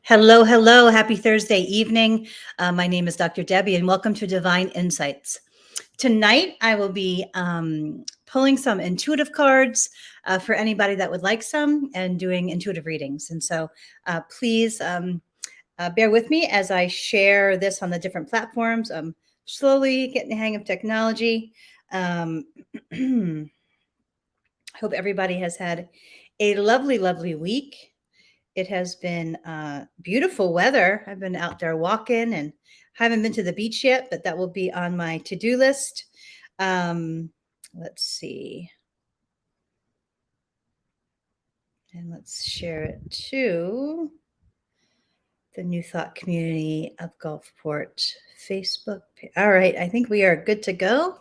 Hello, hello. Happy Thursday evening. My name is Dr. Debbie, and welcome to Divine Insights. Tonight, I will be pulling some intuitive cards for anybody that would like some and doing intuitive readings. And so please bear with me as I share this on the different platforms. I'm slowly getting the hang of technology. I hope everybody has had a lovely, lovely week. It has been beautiful weather. I've been out there walking and haven't been to the beach yet, but that will be on my to-do list. Let's see. And let's share it to the New Thought Community of Gulfport Facebook page. All right, I think we are good to go.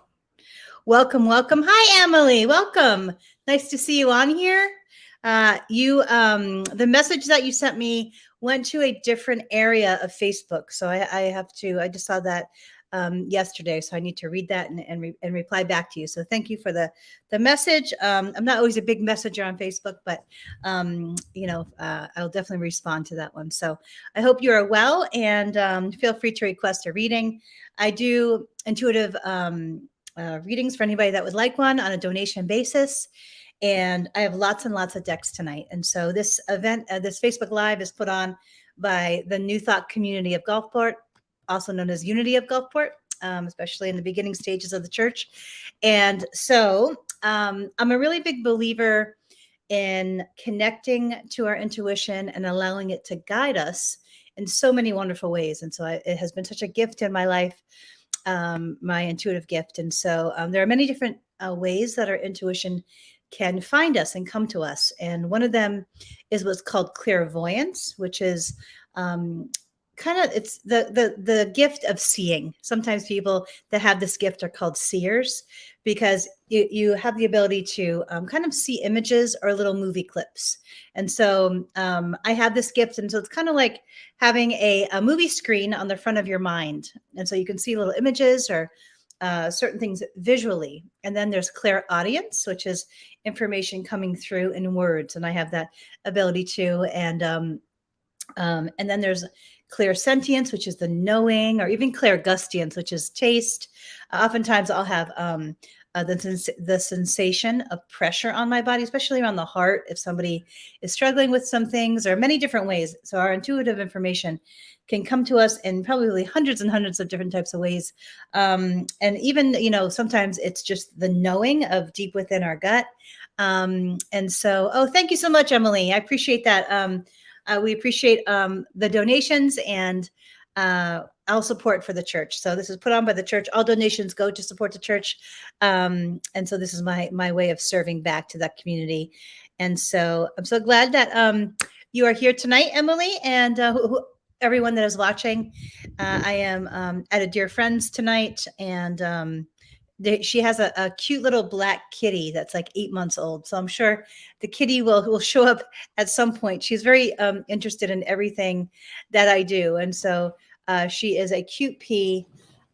Welcome, welcome. Hi, Emily. Welcome. Nice to see you on here. The message that you sent me went to a different area of Facebook. So I just saw that yesterday. So I need to read that and reply back to you. So thank you for the message. I'm not always a big messenger on Facebook, but I'll definitely respond to that one. So I hope you are well, and feel free to request a reading. I do intuitive readings for anybody that would like one on a donation basis. And I have lots and lots of decks tonight. And so this event, this Facebook Live is put on by the New Thought Community of Gulfport, also known as Unity of Gulfport, especially in the beginning stages of the church. And so I'm a really big believer in connecting to our intuition and allowing it to guide us in so many wonderful ways. And so it has been such a gift in my life, my intuitive gift. And so there are many different ways that our intuition can find us and come to us. And one of them is what's called clairvoyance, which is it's the gift of seeing. Sometimes people that have this gift are called seers because you have the ability to kind of see images or little movie clips. And so I have this gift. And so it's kind of like having a movie screen on the front of your mind. And so you can see little images or certain things visually. And then there's clairaudience, which is information coming through in words. And I have that ability too. And then there's clairsentience, which is the knowing, or even clairgustience, which is taste. Oftentimes I'll have the sensation of pressure on my body, especially around the heart, if somebody is struggling with some things, or many different ways. So our intuitive information can come to us in probably hundreds and hundreds of different types of ways. And even, sometimes it's just the knowing of deep within our gut. And so, thank you so much, Emily. I appreciate that. We appreciate the donations and all support for the church. So this is put on by the church. All donations go to support the church. And so this is my way of serving back to that community. And so I'm so glad that you are here tonight, Emily, and everyone that is watching. I am at a dear friend's tonight, and she has a cute little black kitty that's like 8 months old. So I'm sure the kitty will show up at some point. She's very interested in everything that I do. And so she is a cute pea,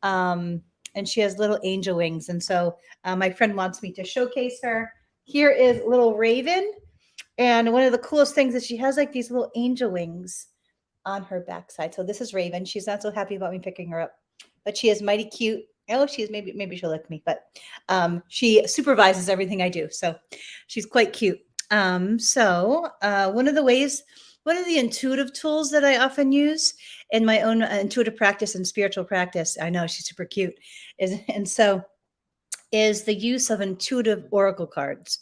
and she has little angel wings. And so my friend wants me to showcase her. Here is little Raven. And one of the coolest things is she has like these little angel wings on her backside. So this is Raven. She's not so happy about me picking her up, but she is mighty cute. Oh, she's maybe she'll like me, but she supervises everything I do. So she's quite cute. So one of the intuitive tools that I often use in my own intuitive practice and spiritual practice, I know she's super cute, is the use of intuitive oracle cards.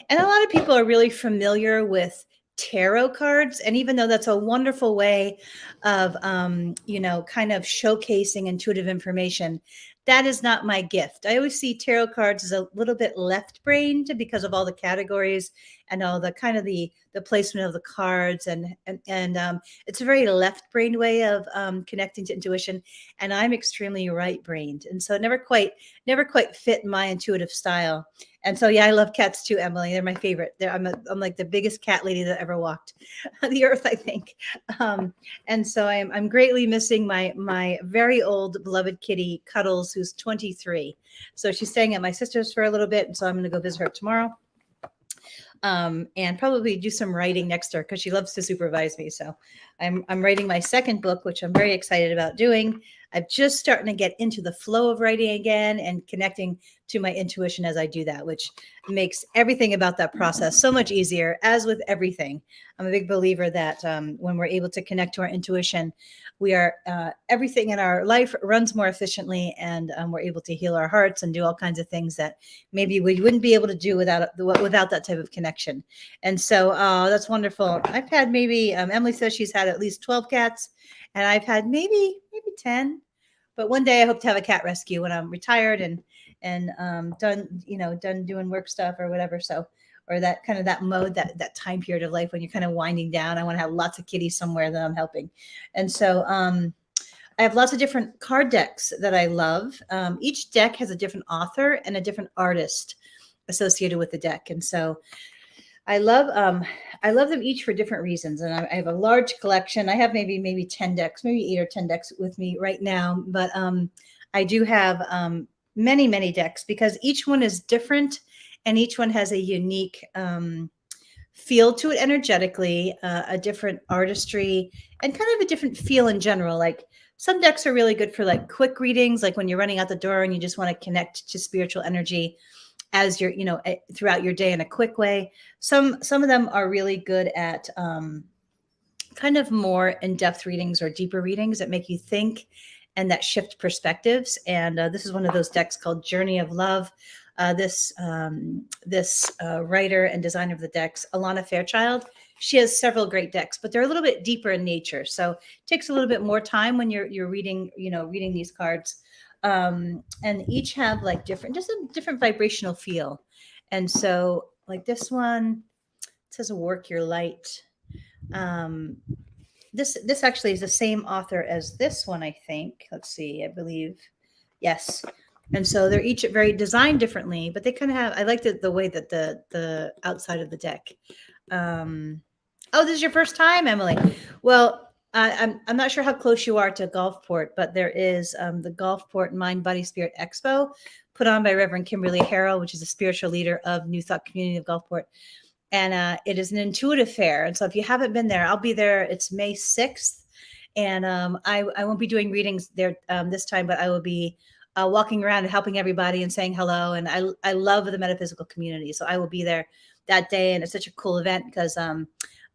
And a lot of people are really familiar with tarot cards. And even though that's a wonderful way of, kind of showcasing intuitive information, that is not my gift. I always see tarot cards as a little bit left-brained because of all the categories and all the kind of the placement of the cards, and it's a very left-brained way of connecting to intuition. And I'm extremely right-brained, and so it never quite fit my intuitive style. And so, yeah, I love cats too, Emily. They're my favorite. I'm like the biggest cat lady that ever walked the earth, I think. And so I'm greatly missing my very old beloved kitty, Cuddles, who's 23. So she's staying at my sister's for a little bit, and so I'm going to go visit her tomorrow. and probably do some writing next to her because she loves to supervise me. So I'm writing my second book, which I'm very excited about doing. I'm just starting to get into the flow of writing again and connecting to my intuition as I do that, which makes everything about that process so much easier. As with everything, I'm a big believer that when we're able to connect to our intuition, we are everything in our life runs more efficiently, and we're able to heal our hearts and do all kinds of things that maybe we wouldn't be able to do without that type of connection. And so that's wonderful. I've had maybe Emily says she's had at least 12 cats, and I've had maybe 10. But one day I hope to have a cat rescue when I'm retired and done doing work stuff or whatever. So, or that kind of that mode, that time period of life when you're kind of winding down. I want to have lots of kitties somewhere that I'm helping. And so I have lots of different card decks that I love. Each deck has a different author and a different artist associated with the deck. And so I love them each for different reasons. And I have a large collection. I have maybe 10 decks, maybe 8 or 10 decks with me right now. But I do have many decks because each one is different and each one has a unique feel to it energetically, a different artistry, and kind of a different feel in general. Like some decks are really good for like quick readings, like when you're running out the door and you just want to connect to spiritual energy as you're, throughout your day in a quick way. Some of them are really good at kind of more in-depth readings or deeper readings that make you think and that shift perspectives. And this is one of those decks called Journey of Love. This writer and designer of the decks, Alana Fairchild, she has several great decks, but they're a little bit deeper in nature. So it takes a little bit more time when you're reading, reading these cards. And each have like just a different vibrational feel. And so like this one says work your light. This actually is the same author as this one, I think. Let's see, I believe. Yes. And so they're each very designed differently, but they kind of have, I like the way that the outside of the deck. Oh, this is your first time, Emily. Well, I'm not sure how close you are to Gulfport, but there is the Gulfport Mind, Body, Spirit Expo put on by Reverend Kimberly Harrell, which is a spiritual leader of New Thought Community of Gulfport. And it is an intuitive fair. And so if you haven't been there, I'll be there. It's May 6th. And I won't be doing readings there this time, but I will be walking around and helping everybody and saying hello. And I love the metaphysical community. So I will be there that day. And it's such a cool event because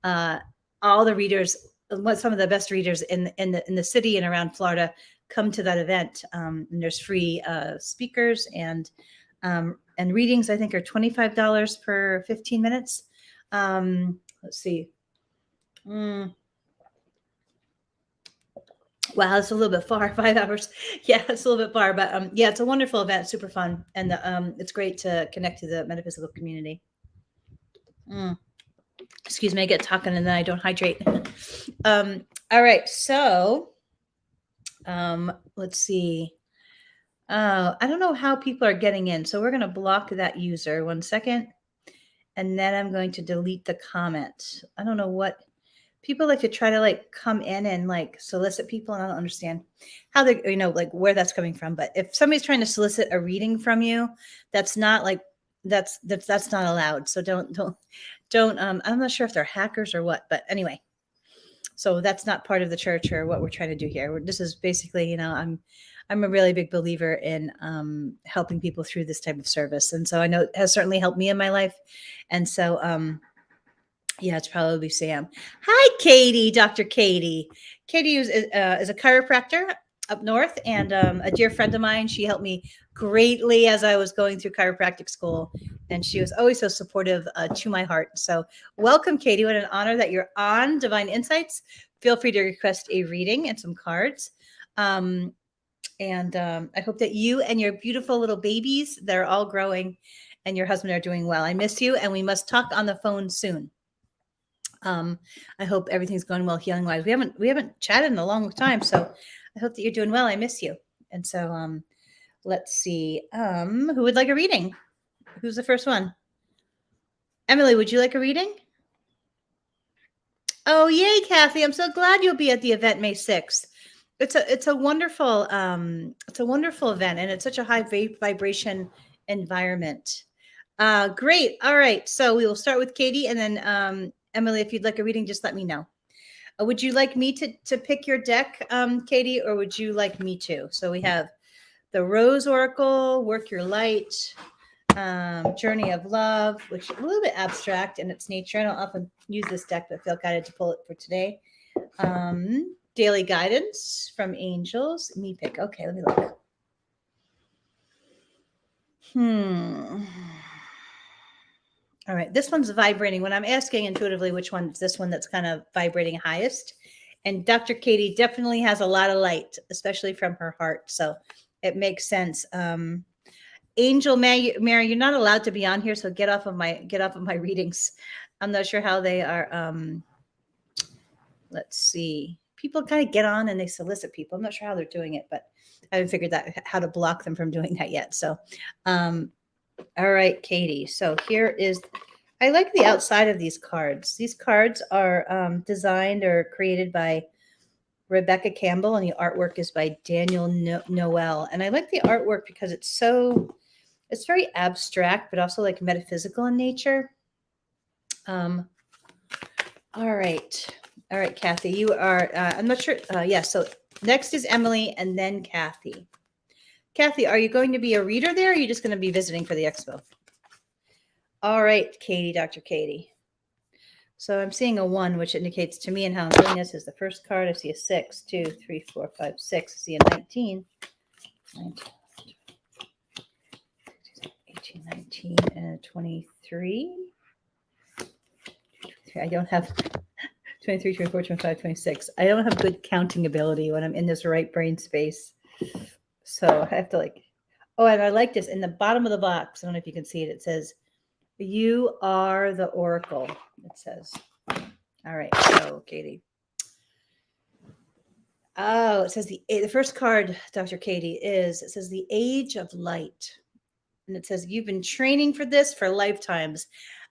all the readers, some of the best readers in the city and around Florida come to that event. And there's free speakers and readings, I think, are $25 per 15 minutes. Let's see. Wow, it's a little bit far, 5 hours. Yeah, it's a little bit far, but yeah, it's a wonderful event, super fun. And it's great to connect to the metaphysical community. Excuse me, I get talking and then I don't hydrate. All right, so let's see. I don't know how people are getting in, so we're going to block that user. 1 second. And then I'm going to delete the comment. I don't know what people like to try to like come in and like solicit people. And I don't understand how they, like where that's coming from. But if somebody's trying to solicit a reading from you, that's not like, that's not allowed. So don't, I'm not sure if they're hackers or what, but anyway, so that's not part of the church or what we're trying to do here. This is basically, I'm a really big believer in helping people through this type of service. And so I know it has certainly helped me in my life. And so, yeah, it's probably Sam. Hi, Katie, Dr. Katie. Katie is a chiropractor up north and a dear friend of mine. She helped me greatly as I was going through chiropractic school. And she was always so supportive to my heart. So welcome, Katie. What an honor that you're on Divine Insights. Feel free to request a reading and some cards. And I hope that you and your beautiful little babies that are all growing and your husband are doing well. I miss you, and we must talk on the phone soon. I hope everything's going well healing wise. We haven't chatted in a long time, so I hope that you're doing well. I miss you. And so let's see. Who would like a reading? Who's the first one? Emily, would you like a reading? Oh, yay, Kathy. I'm so glad you'll be at the event May 6th. It's a wonderful event, and it's such a high vibration environment. Great. All right. So we will start with Katie, and then Emily, if you'd like a reading, just let me know. Would you like me to pick your deck, Katie, or would you like me to? So we have the Rose Oracle, Work Your Light, Journey of Love, which is a little bit abstract in its nature. I don't often use this deck, but feel guided to pull it for today. Daily Guidance from Angels. Me pick. Okay, let me look. All right, this one's vibrating. When I'm asking intuitively which one's this one that's kind of vibrating highest, and Dr. Katie definitely has a lot of light, especially from her heart. So it makes sense. Angel Mary, you're not allowed to be on here, so get off of my readings. I'm not sure how they are. Let's see. People kind of get on and they solicit people. I'm not sure how they're doing it, but I haven't figured out how to block them from doing that yet. So, all right, Katie. So here is, I like the outside of these cards. These cards are designed or created by Rebecca Campbell, and the artwork is by Daniel Noel. And I like the artwork because it's very abstract, but also like metaphysical in nature. All right. All right, Kathy, you are, I'm not sure. Yeah, so next is Emily and then Kathy. Kathy, are you going to be a reader there, or are you just going to be visiting for the expo? All right, Katie, Dr. Katie. So I'm seeing a 1, which indicates to me, and how I'm doing this is the first card. I see a 6, 2, 3, 4, 5, 6. I see a 19. 18, 19, and a 23. I don't have 23, 24, 25, 26. I don't have good counting ability when I'm in this right brain space. So I have to and I like this in the bottom of the box. I don't know if you can see it. It says, "You are the Oracle." It says. All right. So Katie. Oh, it says the first card, Dr. Katie, it says the Age of Light. And it says, you've been training for this for lifetimes.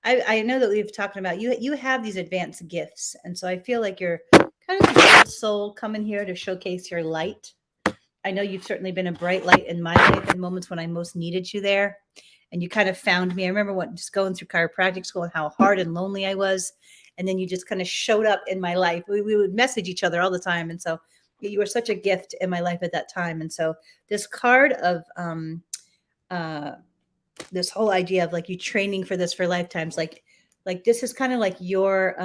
I know that we've talked about you have these advanced gifts. And so I feel like you're kind of the old soul coming here to showcase your light. I know you've certainly been a bright light in my life in moments when I most needed you there. And you kind of found me. I remember just going through chiropractic school and how hard and lonely I was. And then you just kind of showed up in my life. We would message each other all the time. And so you were such a gift in my life at that time. And so this card of this whole idea of like you training for this for lifetimes, like this is kind of like your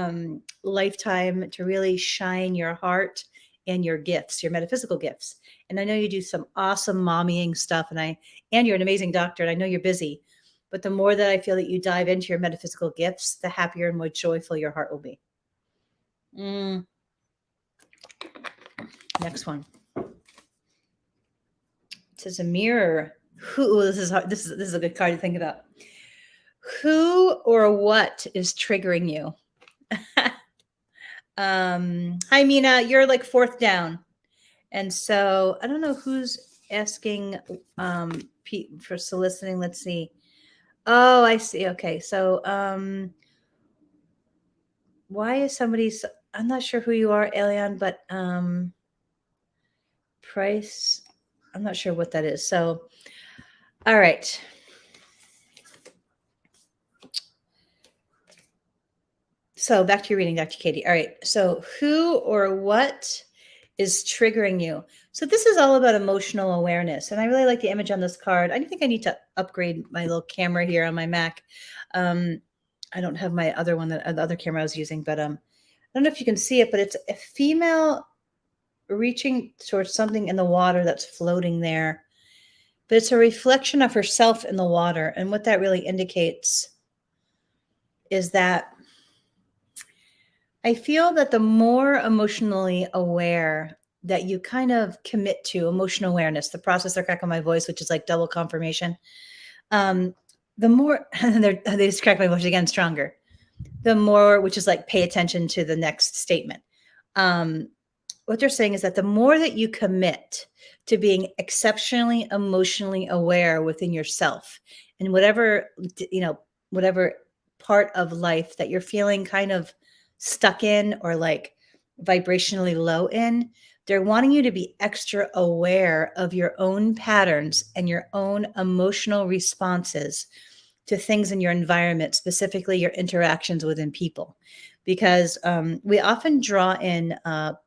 lifetime to really shine your heart and your gifts, your metaphysical gifts. And I know you do some awesome mommying stuff, and you're an amazing doctor, and I know you're busy, but the more that I feel that you dive into your metaphysical gifts, the happier and more joyful your heart will be. Next one. It says a mirror. This is hard. This is a good card to think about. Who or what is triggering you? Hi, Mina. You're like 4th down. And so I don't know who's asking for soliciting. Let's see. Oh, I see. Okay. So why is somebody's, I'm not sure who you are, Elian, but price, I'm not sure what that is. So, all right. So back to your reading, Dr. Katie. All right. So who or what is triggering you? So this is all about emotional awareness. And I really like the image on this card. I think I need to upgrade my little camera here on my Mac. I don't have my other one, the other camera I was using, but I don't know if you can see it, but it's a female reaching towards something in the water that's floating there. But it's a reflection of herself in the water. And what that really indicates is that I feel that the more emotionally aware that you kind of commit to emotional awareness, the process of cracking my voice, which is like double confirmation, the more, they just crack my voice again stronger, the more, which is like pay attention to the next statement. What they're saying is that the more that you commit to being exceptionally emotionally aware within yourself and whatever part of life that you're feeling kind of stuck in or like vibrationally low in, they're wanting you to be extra aware of your own patterns and your own emotional responses to things in your environment, specifically your interactions within people, because we often draw in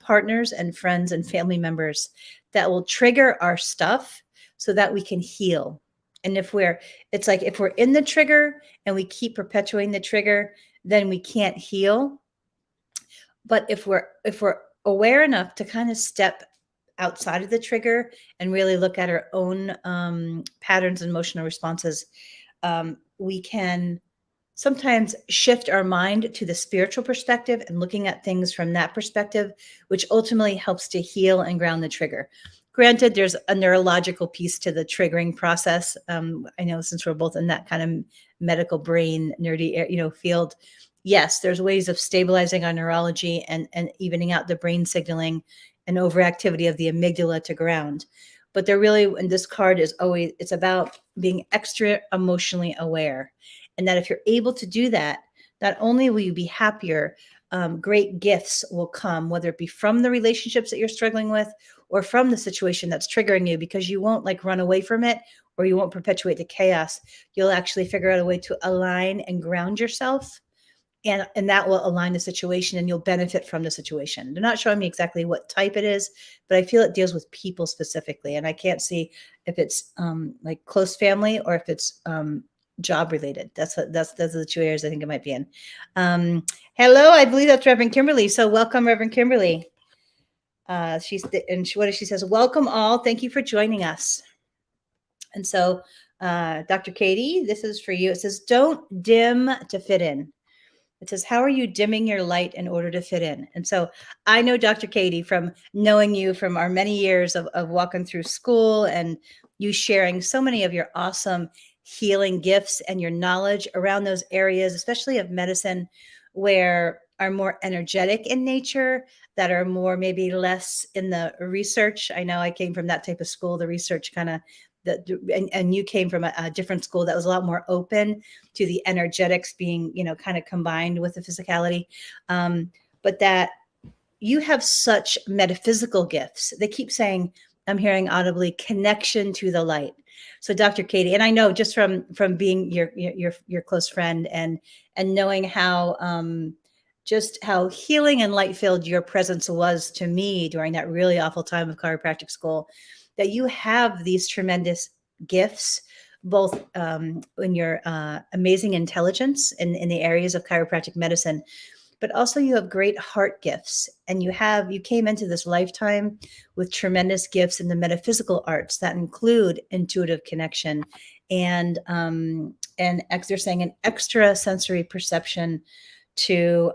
partners and friends and family members that will trigger our stuff so that we can heal. And it's like if we're in the trigger and we keep perpetuating the trigger, then we can't heal. But if we're aware enough to kind of step outside of the trigger and really look at our own patterns and emotional responses, we can sometimes shift our mind to the spiritual perspective and looking at things from that perspective, which ultimately helps to heal and ground the trigger. Granted, there's a neurological piece to the triggering process. I know since we're both in that kind of medical brain nerdy, field, yes, there's ways of stabilizing our neurology and evening out the brain signaling and overactivity of the amygdala to ground. But they're really, and this card is always, it's about being extra emotionally aware. And that if you're able to do that, not only will you be happier, great gifts will come, whether it be from the relationships that you're struggling with or from the situation that's triggering you, because you won't like run away from it or you won't perpetuate the chaos. You'll actually figure out a way to align and ground yourself. And that will align the situation and you'll benefit from the situation. They're not showing me exactly what type it is, but I feel it deals with people specifically. And I can't see if it's like close family or if it's job related. That's the two areas I think it might be in. Hello, I believe that's Reverend Kimberly. So welcome, Reverend Kimberly. What she says, welcome all. Thank you for joining us. And so, Dr. Katie, this is for you. It says, don't dim to fit in. It says, how are you dimming your light in order to fit in? And so I know Dr. Katie from knowing you from our many years of walking through school and you sharing so many of your awesome healing gifts and your knowledge around those areas, especially of medicine, where are more energetic in nature, that are more maybe less in the research. I know I came from that type of school, the research kind of, and you came from a different school that was a lot more open to the energetics being, kind of combined with the physicality. But that you have such metaphysical gifts. They keep saying, I'm hearing audibly, connection to the light. So Dr. Katie, and I know just from being your close friend and knowing how just how healing and light filled your presence was to me during that really awful time of chiropractic school, that you have these tremendous gifts, both in your amazing intelligence in the areas of chiropractic medicine, but also you have great heart gifts. And you came into this lifetime with tremendous gifts in the metaphysical arts that include intuitive connection and they're saying an extra sensory perception to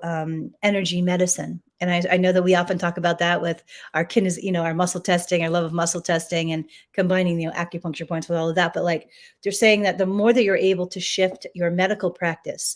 energy medicine. And I know that we often talk about that with our our muscle testing, our love of muscle testing and combining, acupuncture points with all of that. But like they're saying that the more that you're able to shift your medical practice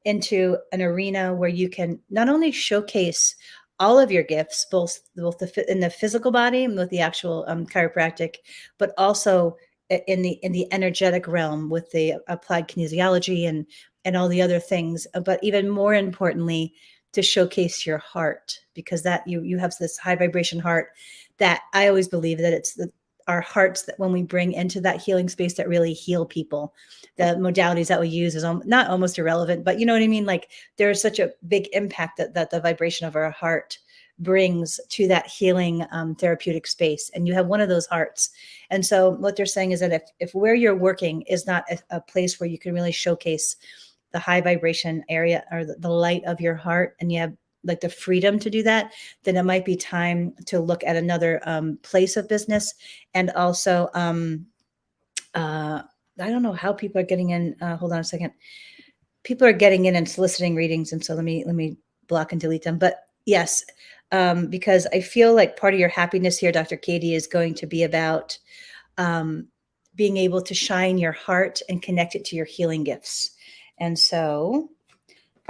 into an arena where you can not only showcase all of your gifts, both in the physical body and with the actual chiropractic, but also in the energetic realm with the applied kinesiology and all the other things. But even more importantly, to showcase your heart, because that you have this high vibration heart that I always believe that it's our hearts that when we bring into that healing space that really heal people. The modalities that we use is not almost irrelevant, but you know what I mean? Like there's such a big impact that the vibration of our heart brings to that healing therapeutic space. And you have one of those hearts. And so what they're saying is that if where you're working is not a place where you can really showcase the high vibration area or the light of your heart, and you have like the freedom to do that, then it might be time to look at another place of business. And also, I don't know how people are getting in. Hold on a second. People are getting in and soliciting readings. And so let me block and delete them. But yes, because I feel like part of your happiness here, Dr. Katie, is going to be about being able to shine your heart and connect it to your healing gifts. And so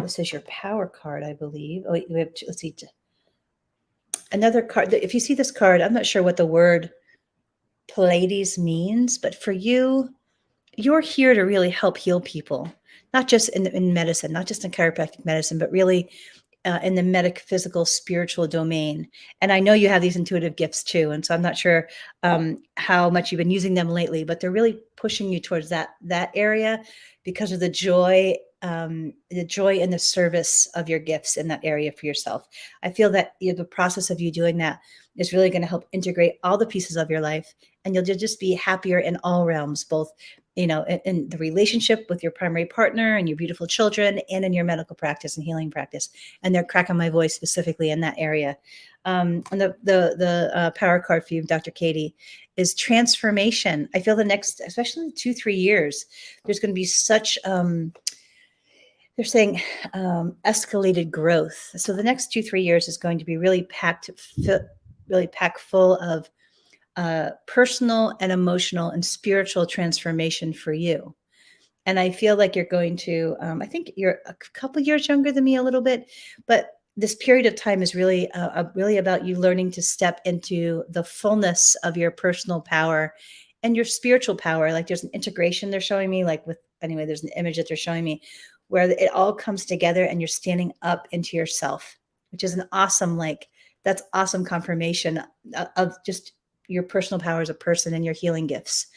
this is your power card, I believe. Oh, wait, let's see. Another card. If you see this card, I'm not sure what the word Pleiades means, but for you, you're here to really help heal people, not just in medicine, not just in chiropractic medicine, but really in the metaphysical spiritual domain. And I know you have these intuitive gifts too. And so I'm not sure how much you've been using them lately, but they're really pushing you towards that area because of the joy and the service of your gifts in that area for yourself. I feel that the process of you doing that is really going to help integrate all the pieces of your life, and you'll just be happier in all realms, both in the relationship with your primary partner and your beautiful children, and in your medical practice and healing practice. And they're cracking my voice specifically in that area. And the power card for you, Dr. Katie, is transformation. I feel the next, especially 2-3 years, there's going to be such they're saying escalated growth. So the next 2-3 years is going to be really packed full of personal and emotional and spiritual transformation for you. And I feel like you're going to, I think you're a couple years younger than me a little bit, but this period of time is really about you learning to step into the fullness of your personal power and your spiritual power. Like there's an integration they're showing me, there's an image that they're showing me where it all comes together and you're standing up into yourself, which is that's awesome confirmation of just your personal power as a person and your healing gifts.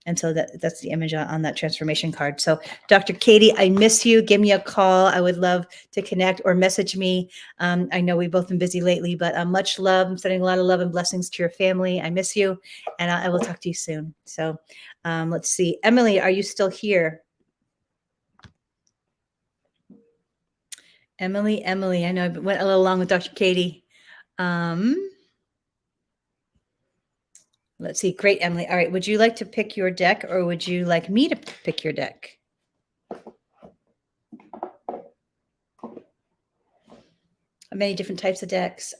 And so that's the image on that transformation card. So Dr. Katie, I miss you. Give me a call. I would love to connect, or message me. I know we've both been busy lately, but much love. I'm sending a lot of love and blessings to your family. I miss you, and I will talk to you soon. So let's see. Emily, are you still here? Emily, I know I went a little long with Dr. Katie. Let's see. Great, Emily. All right. Would you like to pick your deck, or would you like me to pick your deck? Many different types of decks.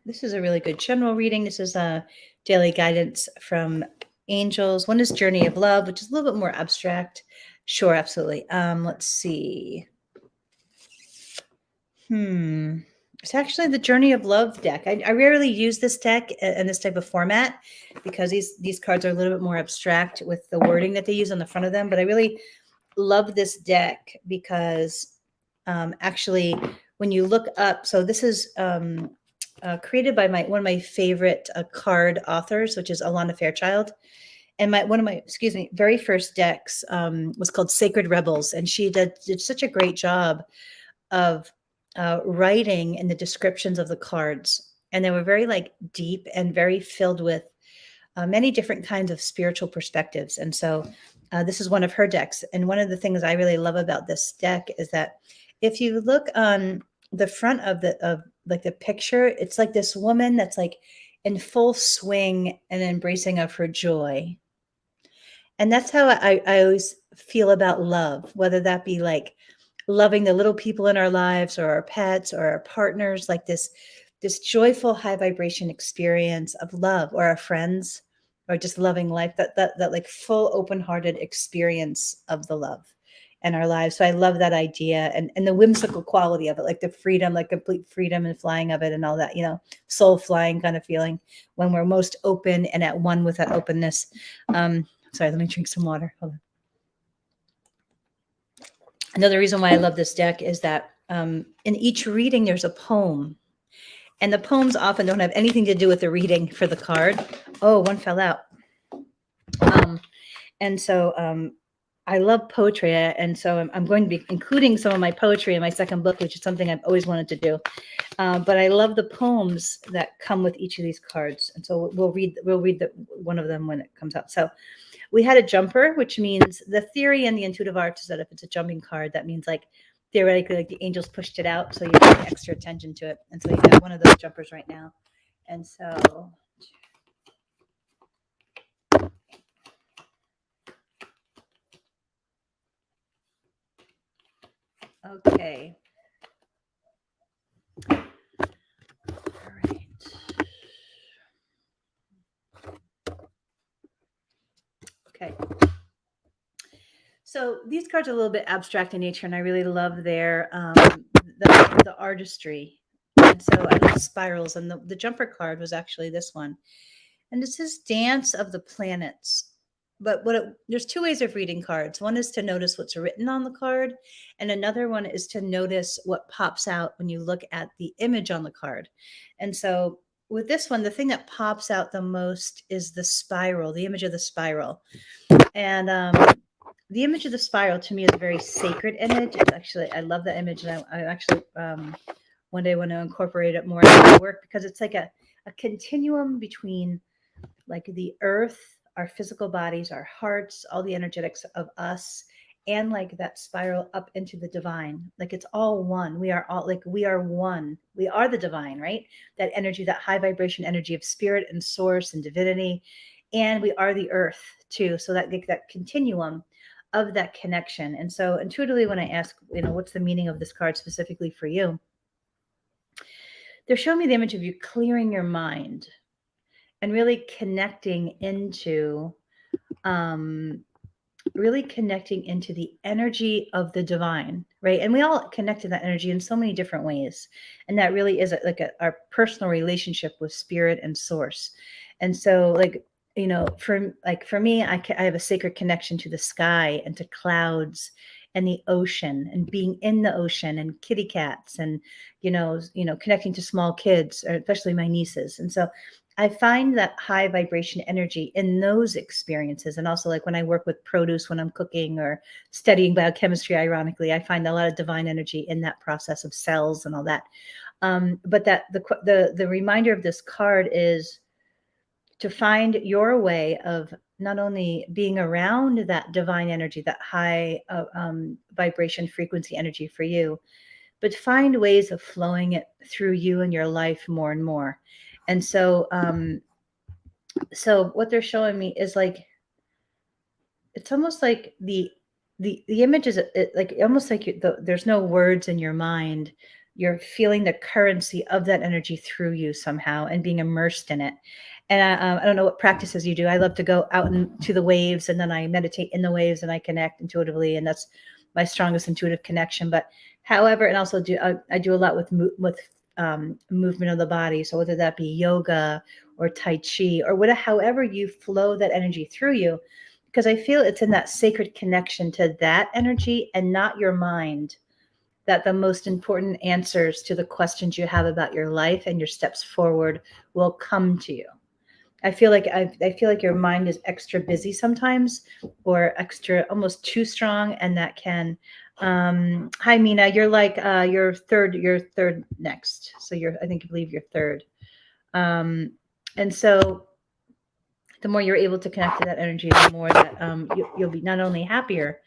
This is a really good general reading. This is a daily guidance from angels. One is Journey of Love, which is a little bit more abstract. Sure, absolutely. Let's see. It's actually the Journey of Love deck. I rarely use this deck in this type of format because these cards are a little bit more abstract with the wording that they use on the front of them. But I really love this deck because actually, when you look up, so this is created by one of my favorite card authors, which is Alana Fairchild. And one of my very first decks was called Sacred Rebels, and she did such a great job of writing in the descriptions of the cards, and they were very deep and very filled with many different kinds of spiritual perspectives. And so this is one of her decks. And one of the things I really love about this deck is that if you look on the front of the picture, it's like this woman that's in full swing and embracing of her joy. And that's how I always feel about love, whether that be loving the little people in our lives or our pets or our partners, this joyful high vibration experience of love, or our friends, or just loving life, that full open-hearted experience of the love in our lives. So I love that idea and the whimsical quality of it, the freedom, complete freedom and flying of it and all that, soul flying kind of feeling when we're most open and at one with that openness. Sorry, let me drink some water. Hold on. Another reason why I love this deck is that in each reading, there's a poem. And the poems often don't have anything to do with the reading for the card. Oh, one fell out. And so I love poetry. And so I'm going to be including some of my poetry in my second book, which is something I've always wanted to do. But I love the poems that come with each of these cards. And so we'll read one of them when it comes out. So we had a jumper, which means the theory and the intuitive art is that if it's a jumping card, that means theoretically the angels pushed it out, so you pay extra attention to it. And so you have one of those jumpers right now. And so okay. All right. Okay. So these cards are a little bit abstract in nature, and I really love their the artistry. And so I love spirals, and the jumper card was actually this one. And it says Dance of the Planets. but there's two ways of reading cards. One is to notice what's written on the card, and another one is to notice what pops out when you look at the image on the card. And so with this one, the thing that pops out the most is the spiral, the image of the spiral. And the image of the spiral to me is a very sacred image. It's actually, I love that image, and I actually one day want to incorporate it more in my work, because it's like a continuum between like the earth, our physical bodies, our hearts, all the energetics of us, and like that spiral up into the divine. Like it's all one. We are all like, we are one. We are the divine, right? That energy, that high vibration energy of spirit and source and divinity. And we are the earth too. So that like that continuum of that connection. And so intuitively, when I ask, what's the meaning of this card specifically for you? They're showing me the image of you clearing your mind and really connecting into the energy of the divine, right? And we all connect to that energy in so many different ways, and that really is our personal relationship with spirit and source. And so for me, I have a sacred connection to the sky and to clouds and the ocean and being in the ocean and kitty cats and connecting to small kids, or especially my nieces. And so I find that high vibration energy in those experiences. And also, like when I work with produce, when I'm cooking or studying biochemistry, ironically, I find a lot of divine energy in that process of cells and all that. But that the reminder of this card is to find your way of not only being around that divine energy, that high vibration frequency energy for you, but find ways of flowing it through you and your life more and more. And so what they're showing me is like, it's almost like the image is like almost like there's no words in your mind. You're feeling the currency of that energy through you somehow and being immersed in it. And I don't know what practices you do. I love to go out into the waves, and then I meditate in the waves and I connect intuitively, and that's my strongest intuitive connection. But however, and also I do a lot with movement of the body. So whether that be yoga or Tai Chi or whatever, however you flow that energy through you, because I feel it's in that sacred connection to that energy and not your mind, that the most important answers to the questions you have about your life and your steps forward will come to you. I feel like your mind is extra busy sometimes, or extra almost too strong, and that can hi Mina, you're like you're third next. So I believe you're third. And so the more you're able to connect to that energy, the more that you'll be not only happier,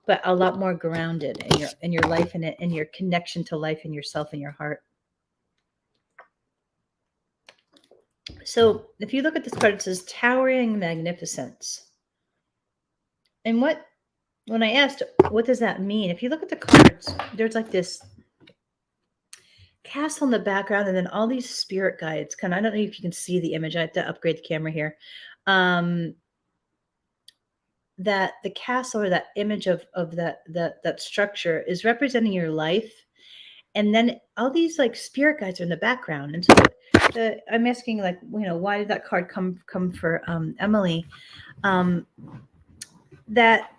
but a lot more grounded in your life and in your connection to life and yourself and your heart. So if you look at this card, it says towering magnificence. And when I asked, what does that mean? If you look at the cards, there's like this castle in the background, and then all these spirit guides. I don't know if you can see the image. I have to upgrade the camera here. That the castle, or that image of that structure, is representing your life, and then all these like spirit guides are in the background. And so I'm asking, like, why did that card come for Emily? That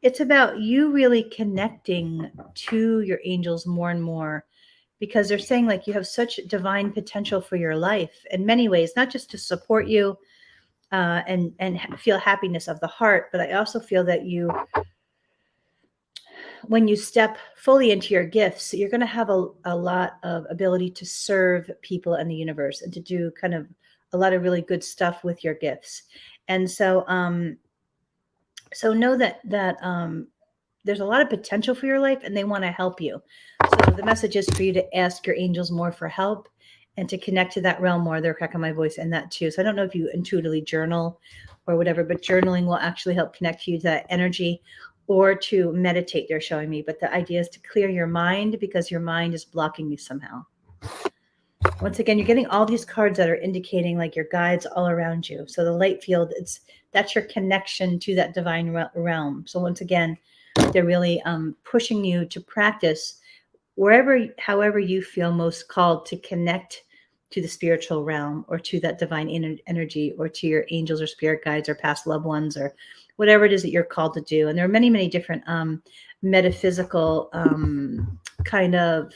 it's about you really connecting to your angels more and more, because they're saying like you have such divine potential for your life in many ways, not just to support you and feel happiness of the heart, but I also feel that when you step fully into your gifts, you're going to have a lot of ability to serve people in the universe and to do kind of a lot of really good stuff with your gifts. And so know that there's a lot of potential for your life, and they want to help you. So the message is for you to ask your angels more for help and to connect to that realm more. They're cracking my voice in that too. So I don't know if you intuitively journal or whatever, but journaling will actually help connect you to that energy, or to meditate, they're showing me. But the idea is to clear your mind, because your mind is blocking you somehow. Once again, you're getting all these cards that are indicating like your guides all around you. So the light field, that's your connection to that divine realm. So once again, they're really pushing you to practice however you feel most called to connect to the spiritual realm or to that divine energy or to your angels or spirit guides or past loved ones or whatever it is that you're called to do. And there are many, many different metaphysical kind of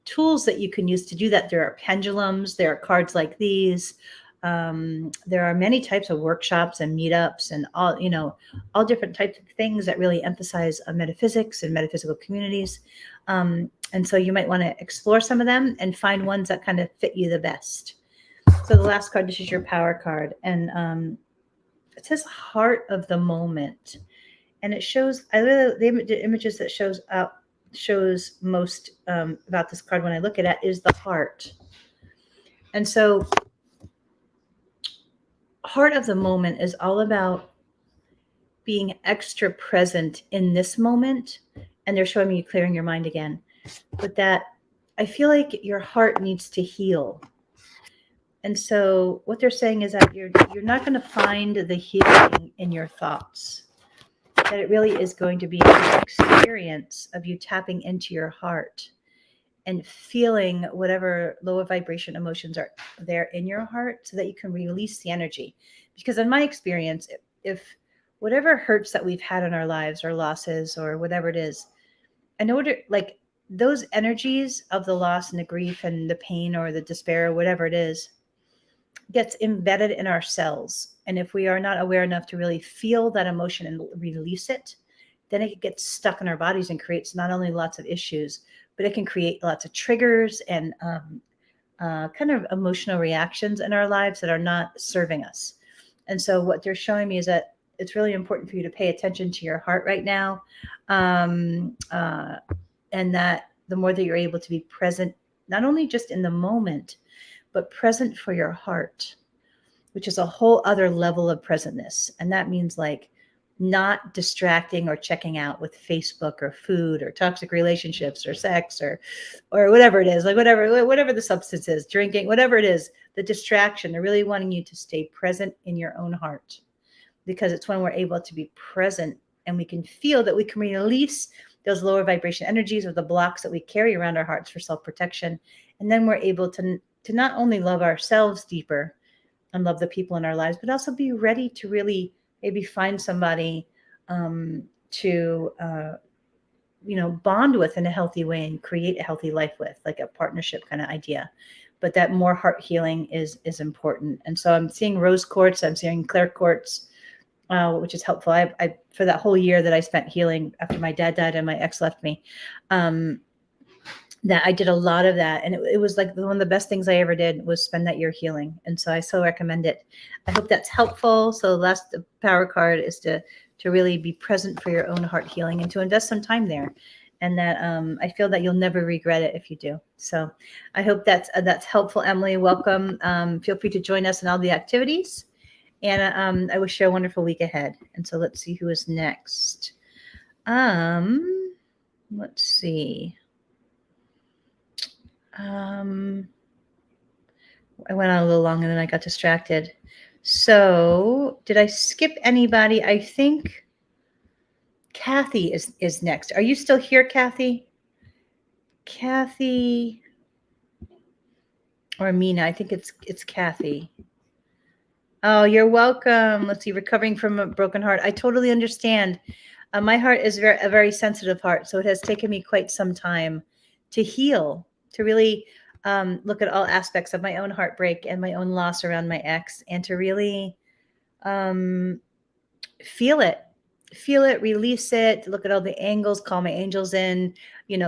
tools that you can use to do that. There are pendulums, there are cards like these. There are many types of workshops and meetups and all different types of things that really emphasize metaphysics and metaphysical communities. And so you might want to explore some of them and find ones that kind of fit you the best. So the last card, this is your power card. And it says heart of the moment. And it shows, I really, the images that shows most about this card when I look at it is the heart. And so heart of the moment is all about being extra present in this moment. And they're showing me clearing your mind again. But that I feel like your heart needs to heal. And so what they're saying is that you're not going to find the healing in your thoughts. That it really is going to be an experience of you tapping into your heart and feeling whatever lower vibration emotions are there in your heart so that you can release the energy. Because in my experience, if whatever hurts that we've had in our lives or losses or whatever it is, in order, like those energies of the loss and the grief and the pain or the despair or whatever it is, gets embedded in our cells. And if we are not aware enough to really feel that emotion and release it, then it gets stuck in our bodies and creates not only lots of issues, but it can create lots of triggers and kind of emotional reactions in our lives that are not serving us. And so what they're showing me is that it's really important for you to pay attention to your heart right now. And that the more that you're able to be present, not only just in the moment, but present for your heart, which is a whole other level of presentness. And that means like not distracting or checking out with Facebook or food or toxic relationships or sex or whatever it is, like whatever the substance is, drinking, whatever it is, the distraction. They're really wanting you to stay present in your own heart, because it's when we're able to be present and we can feel that we can release those lower vibration energies or the blocks that we carry around our hearts for self-protection. And then we're able to not only love ourselves deeper and love the people in our lives, but also be ready to really maybe find somebody to bond with in a healthy way and create a healthy life with, like a partnership kind of idea. But that more heart healing is important. And so I'm seeing rose quartz, I'm seeing clear quartz, which is helpful. I for that whole year that I spent healing after my dad died and my ex left me, that I did a lot of that. And it was like one of the best things I ever did was spend that year healing. And so I so recommend it. I hope that's helpful. So the last power card is to really be present for your own heart healing and to invest some time there. And that I feel that you'll never regret it if you do. So I hope that's helpful, Emily. Welcome. Feel free to join us in all the activities. And I wish you a wonderful week ahead. And so let's see who is next. Let's see. I went on a little long and then I got distracted. So did I skip anybody? I think Kathy is next. Are you still here, Kathy? Kathy or Mina? I think it's Kathy. Oh, you're welcome. Let's see, recovering from a broken heart. I totally understand. My heart is a very sensitive heart, so it has taken me quite some time to heal, to really look at all aspects of my own heartbreak and my own loss around my ex, and to really feel it, release it, look at all the angles, call my angels in,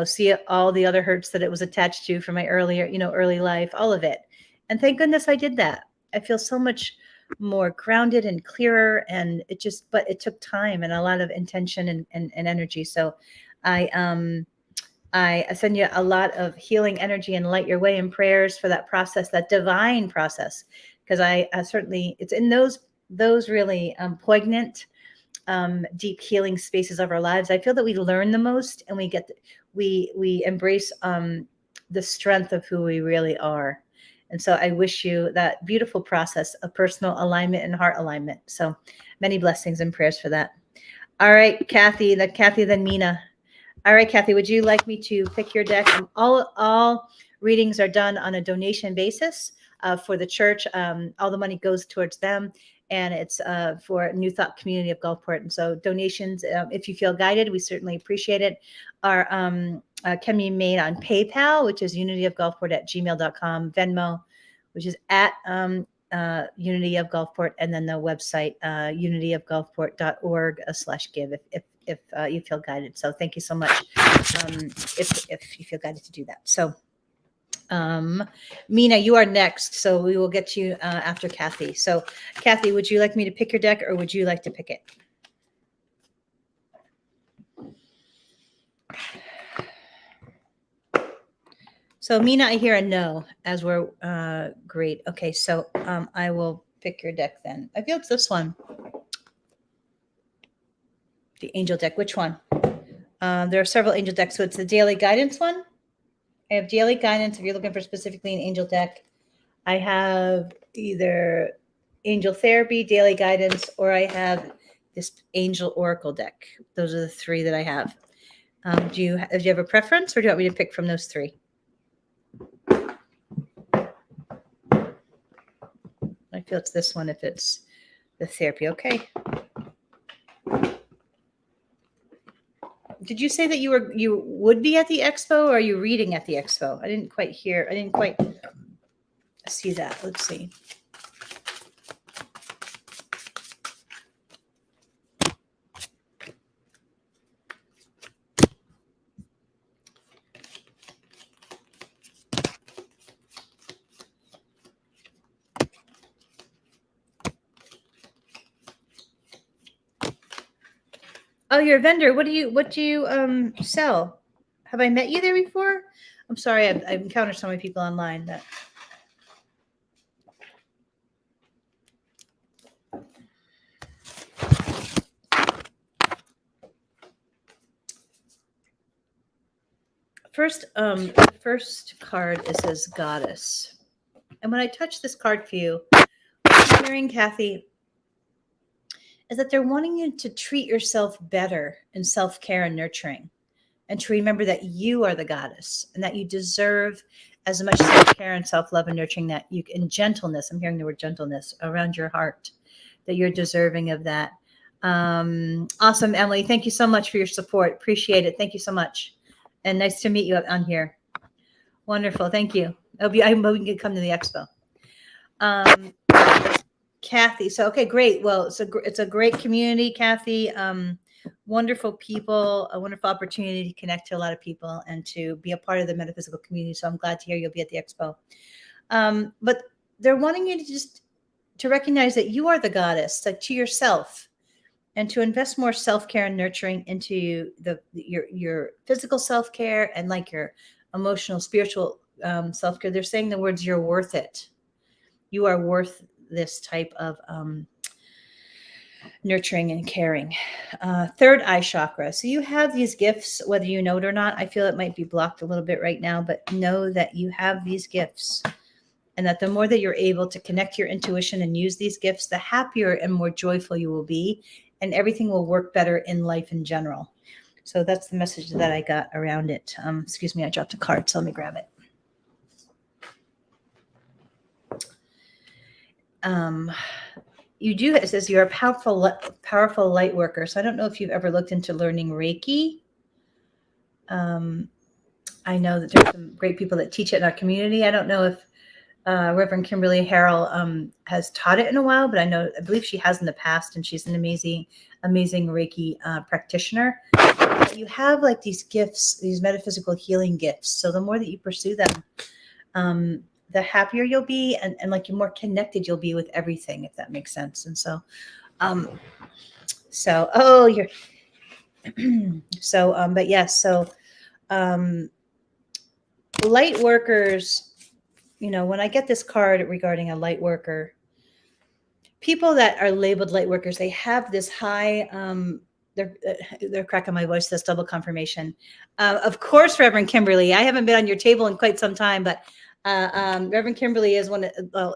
see all the other hurts that it was attached to from my early life, all of it. And thank goodness I did that. I feel so much more grounded and clearer, and but it took time and a lot of intention and energy. So I send you a lot of healing energy and light your way in prayers for that process, that divine process, because I certainly, it's in those really poignant, deep healing spaces of our lives. I feel that we learn the most, and we embrace the strength of who we really are. And so I wish you that beautiful process of personal alignment and heart alignment. So many blessings and prayers for that. All right, Kathy, then Mina. All right, Kathy, would you like me to pick your deck? All readings are done on a donation basis. for the church. All the money goes towards them, and it's for New Thought Community of Gulfport. And so donations, if you feel guided, we certainly appreciate it, are can be made on PayPal, which is unityofgulfport@gmail.com, Venmo, which is at Unity of Gulfport, and then the website unityofgulfport.org/give if you feel guided. So thank you so much if you feel guided to do that. So Mina, you are next, so we will get you after Kathy. So Kathy, would you like me to pick your deck, or would you like to pick it? So Mina, I hear a no, as we're great. Okay, so I will pick your deck then. I feel it's this one. The angel deck. Which one? There are several angel decks. So it's the daily guidance one. I have daily guidance if you're looking for specifically an angel deck. I have either angel therapy, daily guidance, or I have this angel oracle deck. Those are the three that I have. Do you have a preference, or do you want me to pick from those three? I feel it's this one if it's the therapy. Okay. Did you say that you would be at the expo, or are you reading at the expo? I didn't quite hear. I didn't quite see that. Let's see. Oh, you're a vendor. What do you sell? Have I met you there before? I'm sorry, I've encountered so many people online that. First card, it says Goddess. And when I touch this card for you, what I'm hearing, Kathy, is that they're wanting you to treat yourself better in self-care and nurturing, and to remember that you are the goddess and that you deserve as much self-care and self-love and nurturing that you, and gentleness, I'm hearing the word gentleness around your heart, that you're deserving of that. Awesome, Emily. Thank you so much for your support. Appreciate it. Thank you so much. And nice to meet you on here. Wonderful. Thank you. I hope we can come to the expo. Kathy. So, okay, great. Well, it's a great community, Kathy. Wonderful people, a wonderful opportunity to connect to a lot of people and to be a part of the metaphysical community. So I'm glad to hear you'll be at the expo. But they're wanting you to recognize that you are the goddess, like to yourself, and to invest more self-care and nurturing into your physical self-care and like your emotional, spiritual self-care. They're saying the words, you're worth it. You are worth this type of nurturing and caring. Third eye chakra. So you have these gifts, whether you know it or not. I feel it might be blocked a little bit right now, but know that you have these gifts, and that the more that you're able to connect your intuition and use these gifts, the happier and more joyful you will be, and everything will work better in life in general. So that's the message that I got around it. Excuse me, I dropped a card, so let me grab it. You do, it says you're a powerful light worker. So I don't know if you've ever looked into learning Reiki. I know that there's some great people that teach it in our community. I don't know if Reverend Kimberly Harrell has taught it in a while, but I believe she has in the past, and she's an amazing Reiki practitioner. But you have like these gifts, these metaphysical healing gifts. So the more that you pursue them, the happier you'll be, and like you're more connected you'll be with everything, if that makes sense. And so, but yes, light workers, when I get this card regarding a light worker, people that are labeled light workers, they have this high, they're cracking my voice, this double confirmation. Of course, Reverend Kimberly, I haven't been on your table in quite some time, but Reverend Kimberly is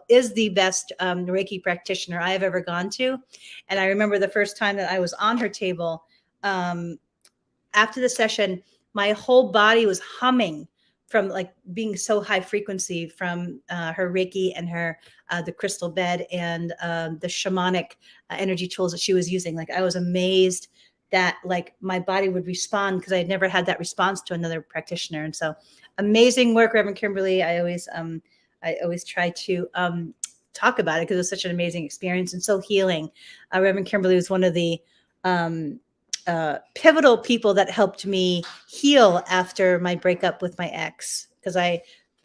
is the best Reiki practitioner I have ever gone to. And I remember the first time that I was on her table, after the session, my whole body was humming from like being so high frequency from her Reiki and her the crystal bed and the shamanic energy tools that she was using. Like I was amazed that like my body would respond because I had never had that response to another practitioner. And so amazing work, Reverend Kimberly. I always try to talk about it because it was such an amazing experience and so healing. Reverend Kimberly was one of the pivotal people that helped me heal after my breakup with my ex, because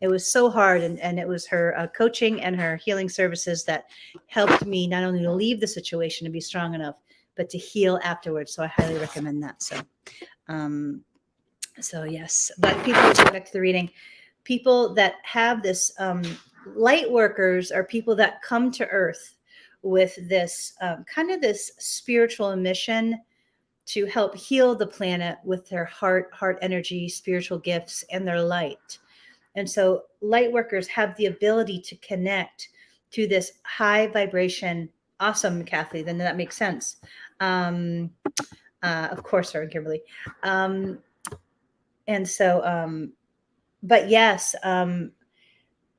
it was so hard, and it was her coaching and her healing services that helped me not only to leave the situation and be strong enough, but to heal afterwards. So I highly recommend that. So yes, but people, back to the reading, people that have this light workers are people that come to earth with this kind of this spiritual mission to help heal the planet with their heart energy, spiritual gifts, and their light. And so light workers have the ability to connect to this high vibration. Awesome, Kathy. Then that makes sense. Of course, sorry, Kimberly. But yes,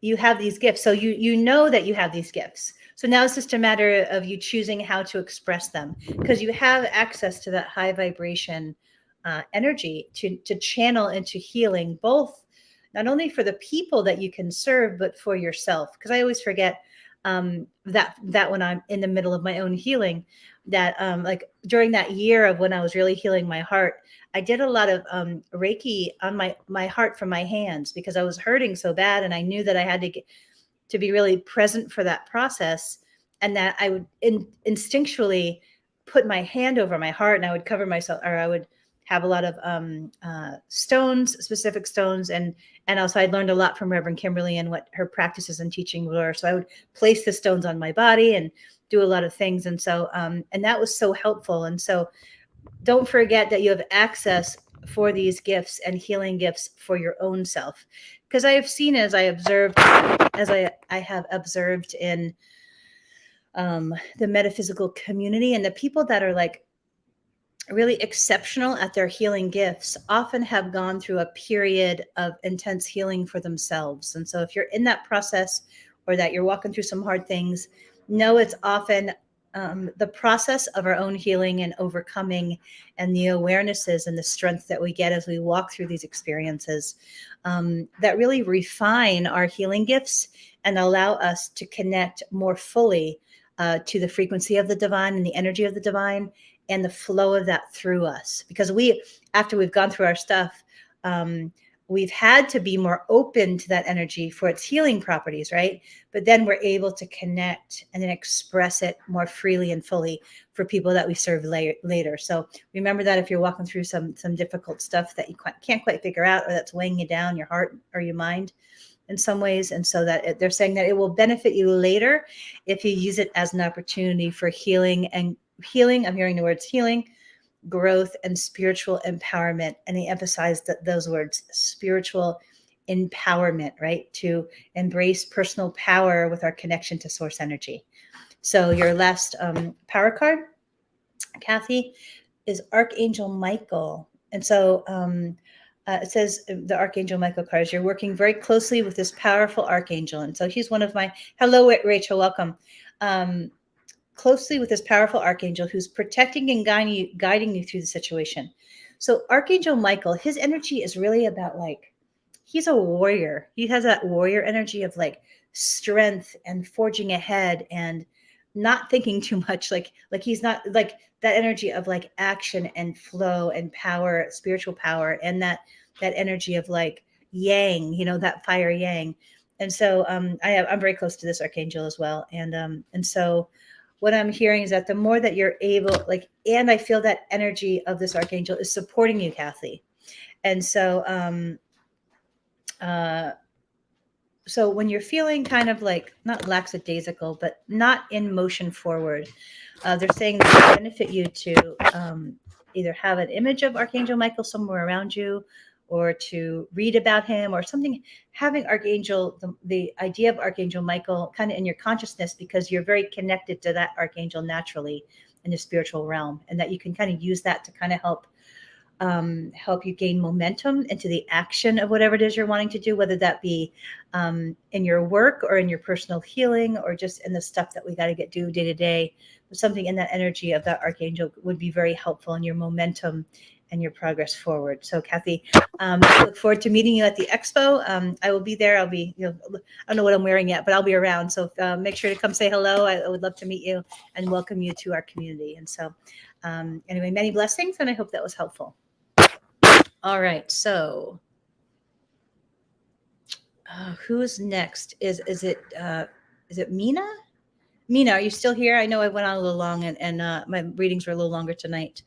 you have these gifts. So you know that you have these gifts. So now it's just a matter of you choosing how to express them, because you have access to that high vibration energy to channel into healing, both not only for the people that you can serve, but for yourself. Because I always forget that when I'm in the middle of my own healing, that like during that year of when I was really healing my heart, I did a lot of Reiki on my heart from my hands, because I was hurting so bad, and I knew that I had to be really present for that process, and that I would instinctually put my hand over my heart, and I would cover myself, or I would have a lot of stones, specific stones, and also I learned a lot from Reverend Kimberly and what her practices and teaching were. So I would place the stones on my body and do a lot of things, and so and that was so helpful. And so don't forget that you have access for these gifts and healing gifts for your own self, because I have seen, as I have observed in the metaphysical community, and the people that are like really exceptional at their healing gifts often have gone through a period of intense healing for themselves. And so if you're in that process, or that you're walking through some hard things, know it's often the process of our own healing and overcoming, and the awarenesses and the strength that we get as we walk through these experiences that really refine our healing gifts and allow us to connect more fully to the frequency of the divine and the energy of the divine, and the flow of that through us. Because after we've gone through our stuff, we've had to be more open to that energy for its healing properties, right? But then we're able to connect and then express it more freely and fully for people that we serve later. So remember that if you're walking through some difficult stuff that you can't quite figure out, or that's weighing you down, your heart or your mind in some ways. And so that they're saying that it will benefit you later if you use it as an opportunity for healing. I'm hearing the words healing, growth, and spiritual empowerment. And he emphasized those words, spiritual empowerment, right? To embrace personal power with our connection to source energy. So your last power card, Kathy, is Archangel Michael. And so it says the Archangel Michael cards, you're working very closely with this powerful Archangel. And so he's one of my, hello, Rachel, welcome. Closely with this powerful Archangel who's protecting and guiding you through the situation. So Archangel Michael, his energy is really about like, he's a warrior. He has that warrior energy of like strength and forging ahead and not thinking too much. Like he's not like that energy of like action and flow and power, spiritual power, and that energy of like yang, that fire yang. And so I'm very close to this Archangel as well. And so what I'm hearing is that the more that you're able, and I feel that energy of this Archangel is supporting you, Kathy. And so, so when you're feeling kind of like not lackadaisical, but not in motion forward, they're saying that it will benefit you to either have an image of Archangel Michael somewhere around you, or to read about him or something, having Archangel, the idea of Archangel Michael kind of in your consciousness, because you're very connected to that Archangel naturally in the spiritual realm, and that you can kind of use that to kind of help help you gain momentum into the action of whatever it is you're wanting to do, whether that be in your work or in your personal healing or just in the stuff that we got to get do day to day. Something in that energy of that archangel would be very helpful in your momentum and your progress forward. So Kathy, I look forward to meeting you at the expo. I will be there. I'll be, I don't know what I'm wearing yet, but I'll be around. So make sure to come say hello. I would love to meet you and welcome you to our community. And so anyway, many blessings, and I hope that was helpful. All right, so who is next? Is it Mina? Mina, are you still here? I know I went on a little long, and my readings were a little longer tonight.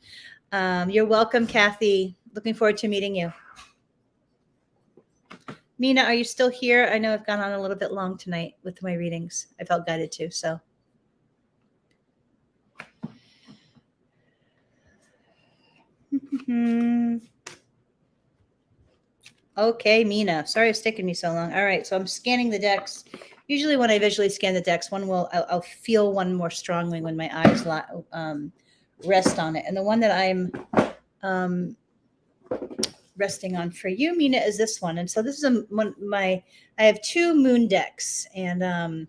You're welcome, Kathy. Looking forward to meeting you. Mina, are you still here? I know I've gone on a little bit long tonight with my readings. I felt guided to, so. Okay, Mina. Sorry it's taking me so long. All right, so I'm scanning the decks. Usually when I visually scan the decks, I'll feel one more strongly when my eyes rest on it. And the one that I'm resting on for you, Mina, is this one. And so this is I have two moon decks, and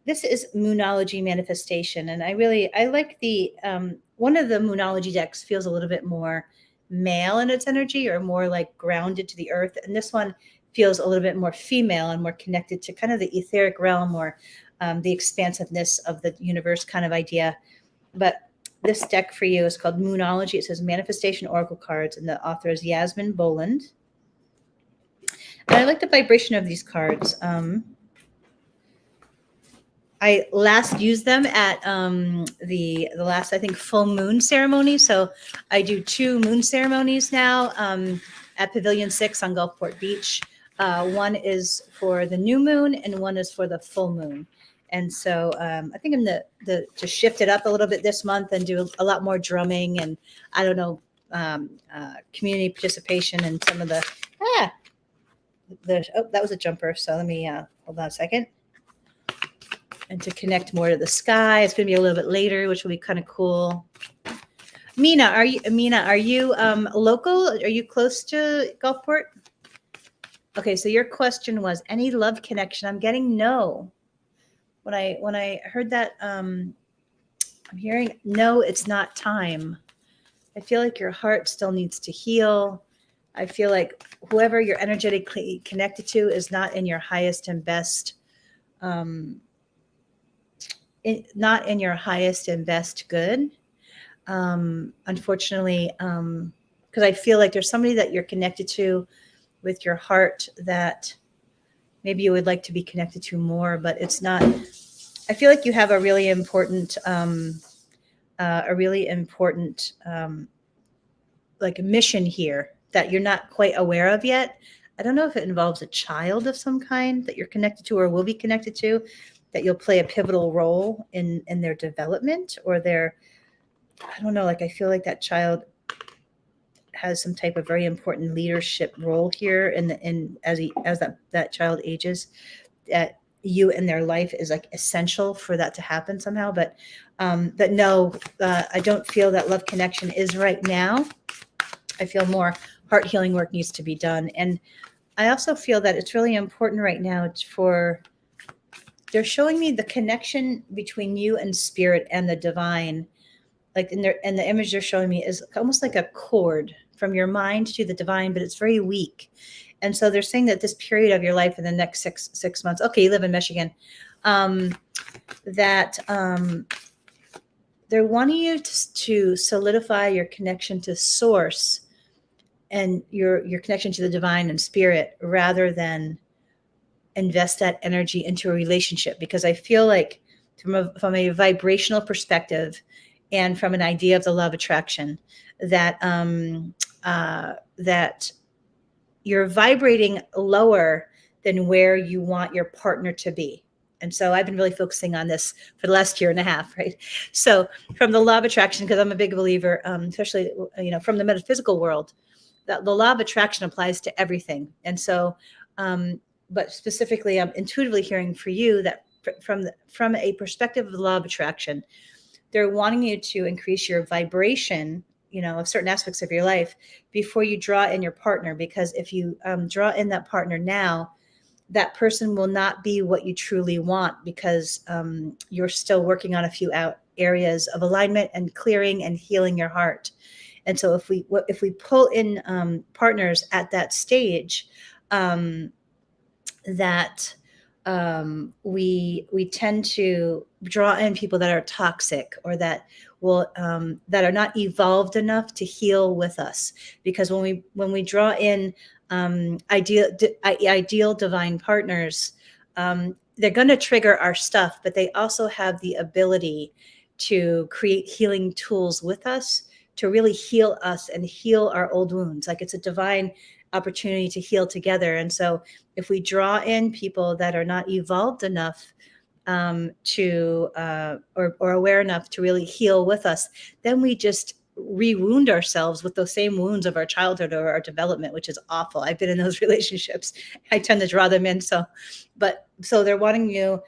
this is Moonology Manifestation. And I like the one of the Moonology decks feels a little bit more male in its energy, or more like grounded to the earth, and this one feels a little bit more female and more connected to kind of the etheric realm, or the expansiveness of the universe kind of idea. But this deck for you is called Moonology. It says Manifestation Oracle Cards, and the author is Yasmin Boland. And I like the vibration of these cards. I last used them at the last, I think, full moon ceremony. So I do 2 moon ceremonies now at Pavilion 6 on Gulfport Beach. One is for the new moon, and one is for the full moon. And so I think I'm to shift it up a little bit this month and do a lot more drumming, and I don't know, community participation, and some of oh, that was a jumper. So let me hold on a second. And to connect more to the sky. It's going to be a little bit later, which will be kind of cool. Mina, are you local? Are you close to Gulfport? Okay, so your question was any love connection. I'm getting no. When I heard that, I'm hearing no. It's not time. I feel like your heart still needs to heal. I feel like whoever you're energetically connected to is not in your highest and best. Not in your highest and best good, unfortunately, because I feel like there's somebody that you're connected to with your heart that maybe you would like to be connected to more, but it's not. I feel like you have a really important like mission here that you're not quite aware of yet. I don't know if it involves a child of some kind that you're connected to or will be connected to, that you'll play a pivotal role in their development, or I don't know, like I feel like that child has some type of very important leadership role here as that child ages, that you in their life is like essential for that to happen somehow. But no, I don't feel that love connection is right now. I feel more heart healing work needs to be done. And I also feel that it's really important right now they're showing me the connection between you and spirit and the divine. Like in the image they're showing me is almost like a cord from your mind to the divine, but it's very weak. And so they're saying that this period of your life in the next six months, okay, you live in Michigan, that they're wanting you to solidify your connection to source and your connection to the divine and spirit, rather than invest that energy into a relationship. Because I feel like from a vibrational perspective, and from an idea of the law of attraction, that that you're vibrating lower than where you want your partner to be. And so I've been really focusing on this for the last year and a half, right? So from the law of attraction, because I'm a big believer, especially from the metaphysical world, that the law of attraction applies to everything. And so, but specifically, I'm intuitively hearing for you that from a perspective of the law of attraction, they're wanting you to increase your vibration of certain aspects of your life before you draw in your partner. Because if you draw in that partner now, that person will not be what you truly want, because you're still working on a few areas of alignment and clearing and healing your heart. And so if we pull in partners at that stage, that we tend to draw in people that are toxic, or that that are not evolved enough to heal with us. Because when we draw in ideal divine partners, they're going to trigger our stuff, but they also have the ability to create healing tools with us, to really heal us and heal our old wounds. Like, it's a divine opportunity to heal together. And so if we draw in people that are not evolved enough or aware enough to really heal with us, then we just re-wound ourselves with those same wounds of our childhood or our development, which is awful. I've been in those relationships. I tend to draw them in. So they're wanting you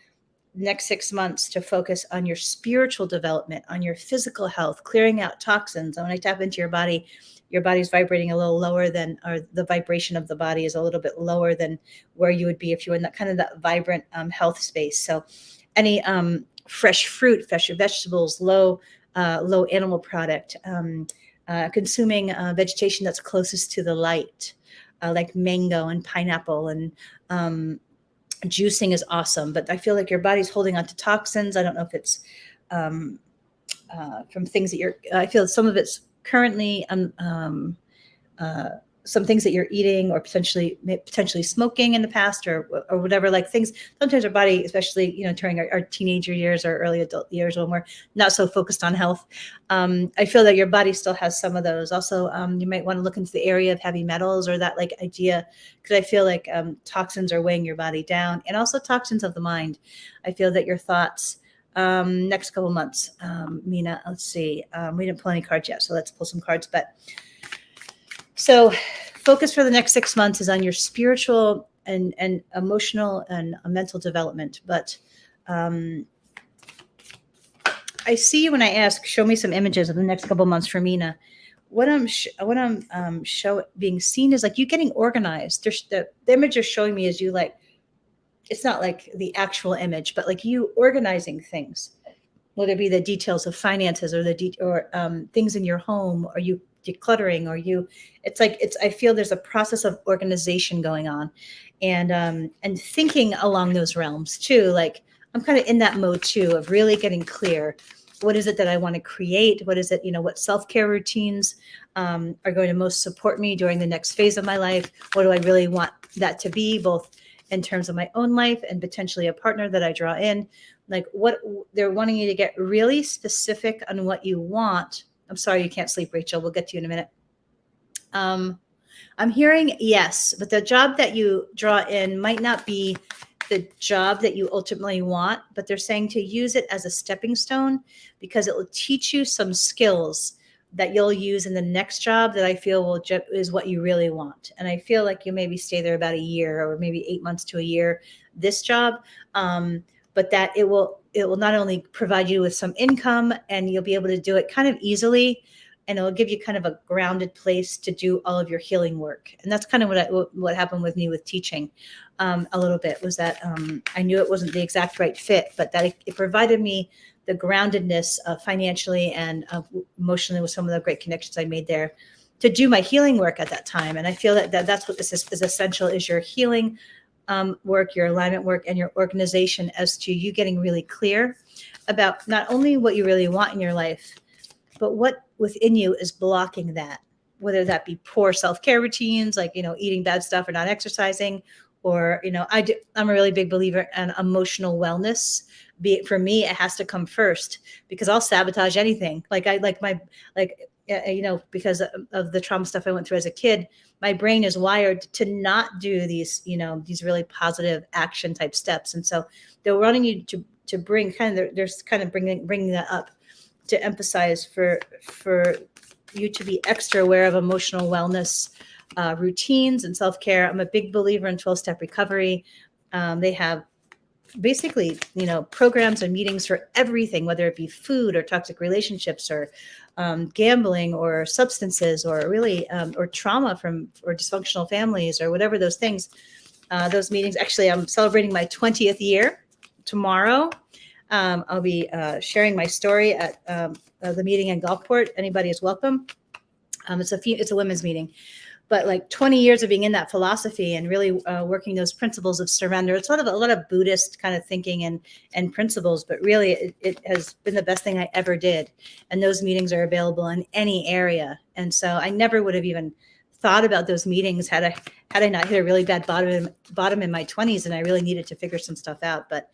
next 6 months to focus on your spiritual development, on your physical health, clearing out toxins. And when I tap into your body's vibrating a little lower than, or the vibration of the body is a little bit lower than where you would be if you were in that kind of that vibrant health space. So any fresh fruit, fresh vegetables, low animal product, consuming vegetation that's closest to the light, like mango and pineapple, and juicing is awesome. But I feel like your body's holding on to toxins. I don't know if it's from things that I feel some of it's currently some things that you're eating, or potentially smoking in the past, or whatever, like things. Sometimes our body, especially during our teenager years or early adult years, when we're not so focused on health, I feel that your body still has some of those. Also, you might want to look into the area of heavy metals, or that like idea, because I feel like toxins are weighing your body down, and also toxins of the mind. I feel that your thoughts next couple months, Mina, let's see, we didn't pull any cards yet, so let's pull some cards. But so focus for the next 6 months is on your spiritual and emotional and mental development. But I see, when I ask, show me some images of the next couple months for Mina, what I'm being seen is like you getting organized. The image you're showing me is you, like, it's not like the actual image, but like you organizing things, whether it be the details of finances, or things in your home, or you decluttering, or I feel there's a process of organization going on, and thinking along those realms too. Like, I'm kind of in that mode too, of really getting clear. What is it that I want to create? What is it, what self-care routines are going to most support me during the next phase of my life? What do I really want that to be, both in terms of my own life and potentially a partner that I draw in? Like, what they're wanting you to get really specific on what you want. I'm sorry you can't sleep, Rachel. We'll get to you in a minute. I'm hearing yes, but the job that you draw in might not be the job that you ultimately want, but they're saying to use it as a stepping stone, because it will teach you some skills that you'll use in the next job that I feel is what you really want. And I feel like you maybe stay there about a year, or maybe 8 months to a year, this job. But that it will not only provide you with some income, and you'll be able to do it kind of easily, and it'll give you kind of a grounded place to do all of your healing work. And that's kind of what happened with me with teaching a little bit, was that I knew it wasn't the exact right fit, but that it provided me the groundedness financially and emotionally, with some of the great connections I made there, to do my healing work at that time. And I feel that's what this is essential, is your healing work, your alignment work, and your organization, as to you getting really clear about not only what you really want in your life, but what within you is blocking that, whether that be poor self-care routines, like, eating bad stuff or not exercising, or, I'm a really big believer in emotional wellness. For me, it has to come first, because I'll sabotage anything. Because of the trauma stuff I went through as a kid, my brain is wired to not do these really positive action type steps. And so they're wanting you to bring bringing that up, to emphasize for you to be extra aware of emotional wellness routines and self-care. I'm a big believer in 12-step recovery. They have basically, programs and meetings for everything, whether it be food or toxic relationships or gambling or substances or really or trauma or dysfunctional families or whatever those things. Those meetings. Actually, I'm celebrating my 20th year tomorrow. I'll be sharing my story at the meeting in Gulfport. Anybody is welcome. It's a women's meeting, but like 20 years of being in that philosophy and really working those principles of surrender. It's a lot of Buddhist kind of thinking and principles, but really it has been the best thing I ever did. And those meetings are available in any area. And so I never would have even thought about those meetings had I not hit a really bad bottom in my 20s and I really needed to figure some stuff out. But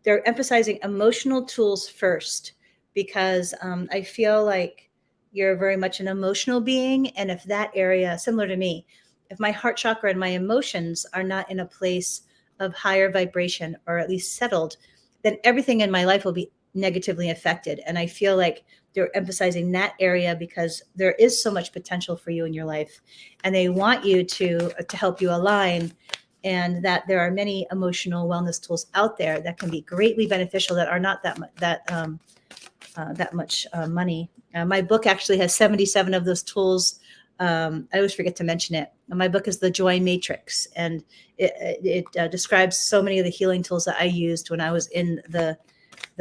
they're emphasizing emotional tools first because I feel like you're very much an emotional being. And if that area, similar to me, if my heart chakra and my emotions are not in a place of higher vibration or at least settled, then everything in my life will be negatively affected. And I feel like they're emphasizing that area because there is so much potential for you in your life. And they want you to help you align, and that there are many emotional wellness tools out there that can be greatly beneficial that are not that much money. My book actually has 77 of those tools. I always forget to mention it. My book is The Joy Matrix, and it describes so many of the healing tools that I used when I was in the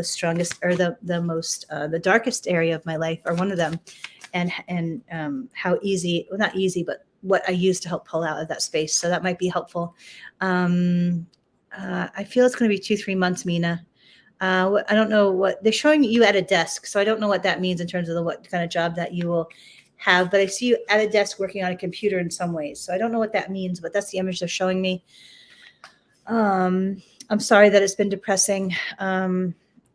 strongest or the most the darkest area of my life, or one of them, and how easy, well, not easy, but what I used to help pull out of that space. So that might be helpful. I feel it's going to be 2-3 months, Mina. I don't know what they're showing you at a desk. So I don't know what that means in terms of what kind of job that you will have, but I see you at a desk working on a computer in some ways. So I don't know what that means, but that's the image they're showing me. I'm sorry that it's been depressing.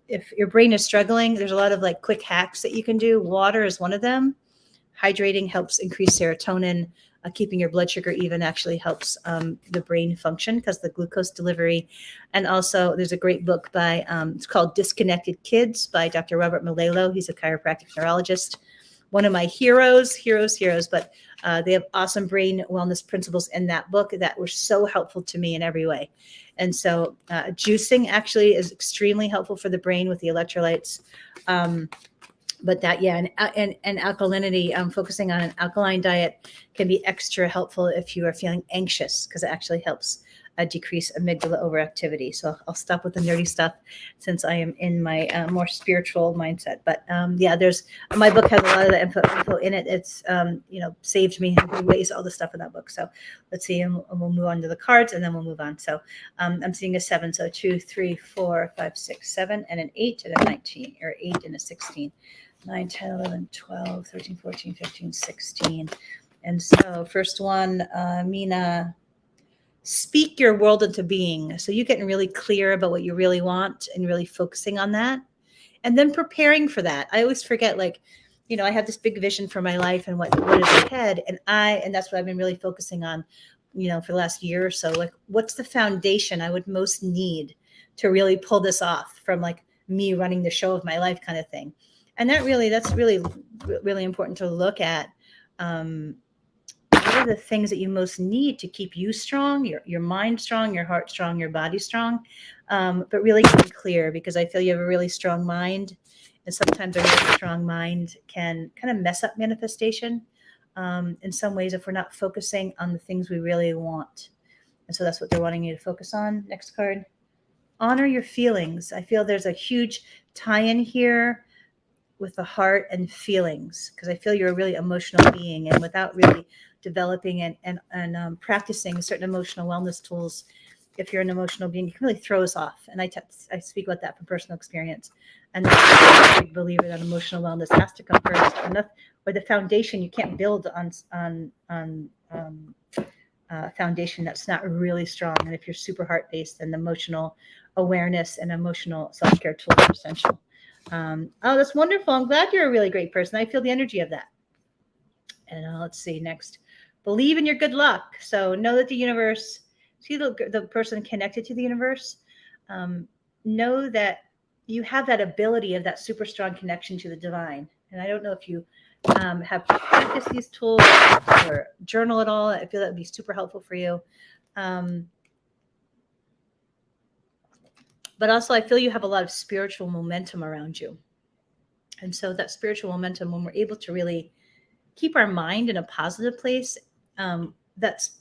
If your brain is struggling, there's a lot of like quick hacks that you can do. Water is one of them. Hydrating helps increase serotonin. Keeping your blood sugar even actually helps the brain function because the glucose delivery. And also there's a great book by, it's called Disconnected Kids by Dr. Robert Malalo. He's a chiropractic neurologist. One of my heroes, but they have awesome brain wellness principles in that book that were so helpful to me in every way. And so juicing actually is extremely helpful for the brain with the electrolytes. But that, yeah, and alkalinity, focusing on an alkaline diet can be extra helpful if you are feeling anxious, because it actually helps decrease amygdala overactivity. So I'll stop with the nerdy stuff since I am in my more spiritual mindset. But yeah, there's my book has a lot of the info in it. It's saved me in ways, all the stuff in that book. So let's see, and we'll move on to the cards, and then we'll move on. So I'm seeing a 7, so 2, 3, 4, 5, 6, 7, and an 8 and a 19, or 8 and a 16. 9, 10, 11, 12, 13, 14, 15, 16. And so first one, Mina, speak your world into being. So you're getting really clear about what you really want and really focusing on that. And then preparing for that. I always forget, I have this big vision for my life and what is ahead. And that's what I've been really focusing on, for the last year or so. Like, what's the foundation I would most need to really pull this off from like me running the show of my life kind of thing. And that's really, really important to look at. What are the things that you most need to keep you strong, your mind strong, your heart strong, your body strong, but really getting clear, because I feel you have a really strong mind. And sometimes a really strong mind can kind of mess up manifestation in some ways if we're not focusing on the things we really want. And so that's what they're wanting you to focus on. Next card. Honor your feelings. I feel there's a huge tie-in here with the heart and feelings, because I feel you're a really emotional being, and without really developing and practicing certain emotional wellness tools, if you're an emotional being, you can really throw us off. And I speak about that from personal experience. And I'm a big believer that emotional wellness has to come first. Or the foundation, you can't build on foundation that's not really strong. And if you're super heart-based, then the emotional awareness and emotional self-care tools are essential. Oh, that's wonderful. I'm glad you're a really great person. I feel the energy of that. And let's see next. Believe in your good luck. So know that the universe, see the person connected to the universe, know that you have that ability of that super strong connection to the divine. And I don't know if you have practiced these tools or journal at all. I feel that would be super helpful for you. but also I feel you have a lot of spiritual momentum around you. And so that spiritual momentum, when we're able to really keep our mind in a positive place, that's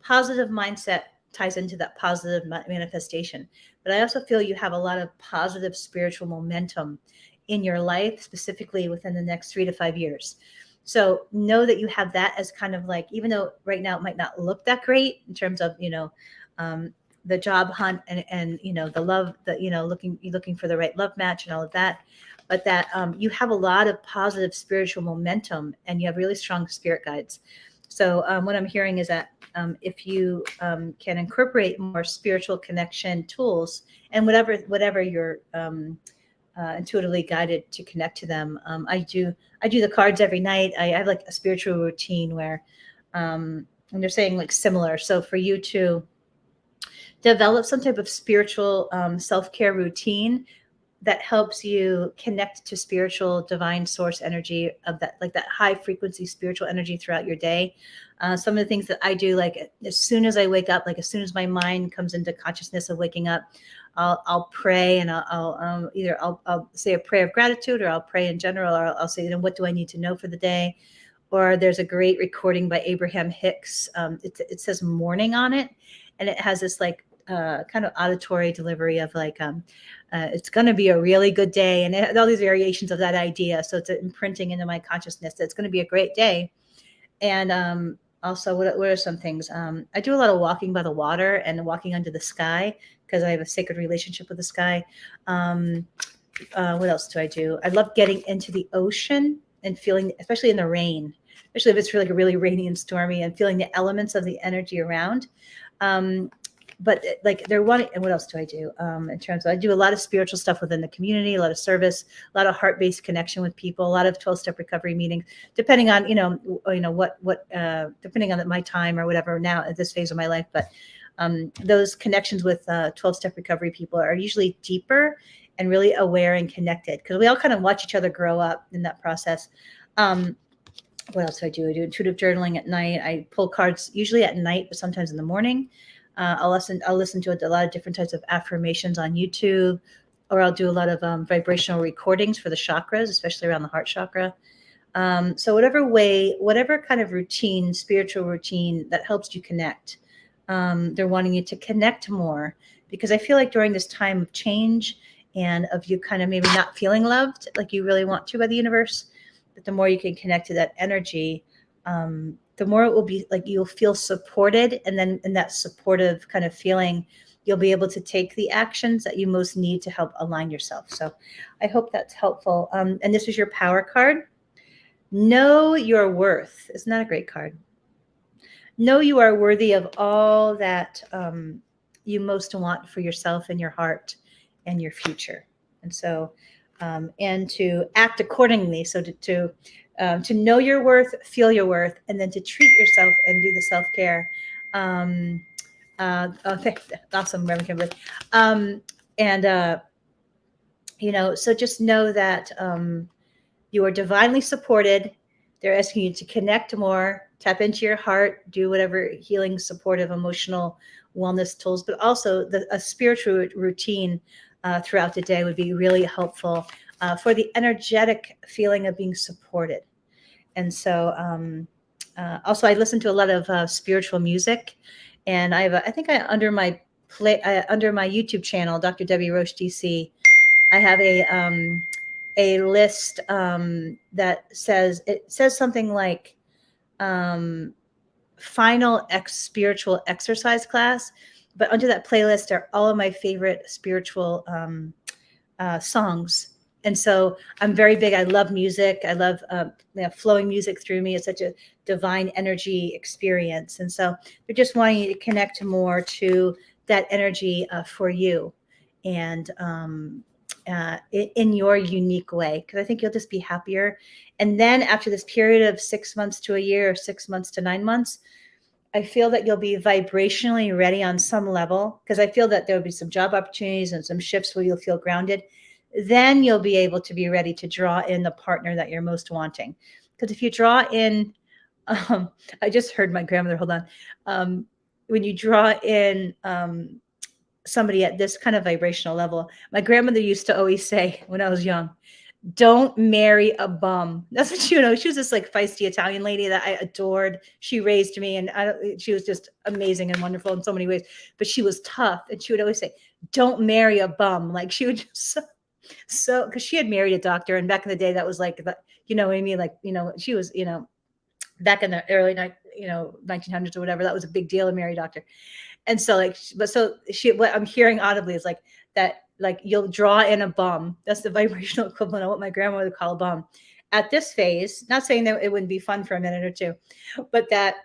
positive mindset ties into that positive manifestation. But I also feel you have a lot of positive spiritual momentum in your life, specifically within the next 3 to 5 years. So know that you have that as kind of like, even though right now it might not look that great in terms of, um, the job hunt and the love that, looking for the right love match and all of that, but that you have a lot of positive spiritual momentum and you have really strong spirit guides. So what I'm hearing is that if you can incorporate more spiritual connection tools and whatever you're intuitively guided to connect to them. I do the cards every night. I have like a spiritual routine where, and they're saying like similar. So for you to develop some type of spiritual self-care routine that helps you connect to spiritual divine source energy of that, like that high frequency spiritual energy throughout your day. Some of the things that I do, like as soon as I wake up, like as soon as my mind comes into consciousness of waking up, I'll pray, and I'll say a prayer of gratitude, or I'll pray in general, or I'll say, what do I need to know for the day? Or there's a great recording by Abraham Hicks. It says morning on it, and it has this like kind of auditory delivery of like, it's going to be a really good day, and all these variations of that idea. So it's imprinting into my consciousness that it's going to be a great day. And also, what are some things? I do a lot of walking by the water and walking under the sky because I have a sacred relationship with the sky. What else do I do? I love getting into the ocean and feeling, especially in the rain, especially if it's really rainy and stormy, and feeling the elements of the energy around. But like they're wanting, and what else do I do? In terms of, I do a lot of spiritual stuff within the community, a lot of service, a lot of heart-based connection with people, a lot of 12-step recovery meetings, depending on, what depending on my time or whatever now at this phase of my life. But those connections with 12-step recovery people are usually deeper and really aware and connected, because we all kind of watch each other grow up in that process. What else do I do? I do intuitive journaling at night. I pull cards usually at night, but sometimes in the morning. I'll listen to a lot of different types of affirmations on YouTube, or I'll do a lot of vibrational recordings for the chakras, especially around the heart chakra. So whatever kind of routine, spiritual routine that helps you connect, they're wanting you to connect more, because I feel like during this time of change and of you kind of maybe not feeling loved like you really want to by the universe, that the more you can connect to that energy, the more it will be like you'll feel supported. And then in that supportive kind of feeling, you'll be able to take the actions that you most need to help align yourself. So I hope that's helpful. And this is your power card. Know your worth. Isn't that a great card? Know you are worthy of all that you most want for yourself and your heart and your future. And so, and to act accordingly. So to know your worth, feel your worth, and then to treat yourself and do the self-care. Awesome, Reverend Kimberly. So just know that you are divinely supported. They're asking you to connect more, tap into your heart, do whatever healing, supportive, emotional wellness tools, but also a spiritual routine throughout the day would be really helpful for the energetic feeling of being supported. And so also I listen to a lot of spiritual music, and under my YouTube channel, Dr. Debbie Roche DC, I have a list that says something like final spiritual exercise class, but under that playlist are all of my favorite spiritual songs. And so I'm very big. I love music. I love flowing music through me. It's such a divine energy experience. And so they're just wanting you to connect more to that energy for you, and in your unique way, because I think you'll just be happier. And then after this period of 6 months to a year, or 6 months to 9 months, I feel that you'll be vibrationally ready on some level, because I feel that there will be some job opportunities and some shifts where you'll feel grounded. Then you'll be able to be ready to draw in the partner that you're most wanting. Because if you draw in, I just heard my grandmother, hold on. When you draw in somebody at this kind of vibrational level. My grandmother used to always say when I was young, don't marry a bum. That's what she know. She was this like feisty Italian lady that I adored. She raised me, and she was just amazing and wonderful in so many ways. But she was tough, and she would always say, "Don't marry a bum." Like she would just so because she had married a doctor, and back in the day, that was like you know what I mean. Like she was back in the early 1900s or whatever. That was a big deal to marry a doctor. And so what I'm hearing audibly is like that, like you'll draw in a bum. That's the vibrational equivalent of what my grandma would call a bum at this phase. Not saying that it wouldn't be fun for a minute or two, but that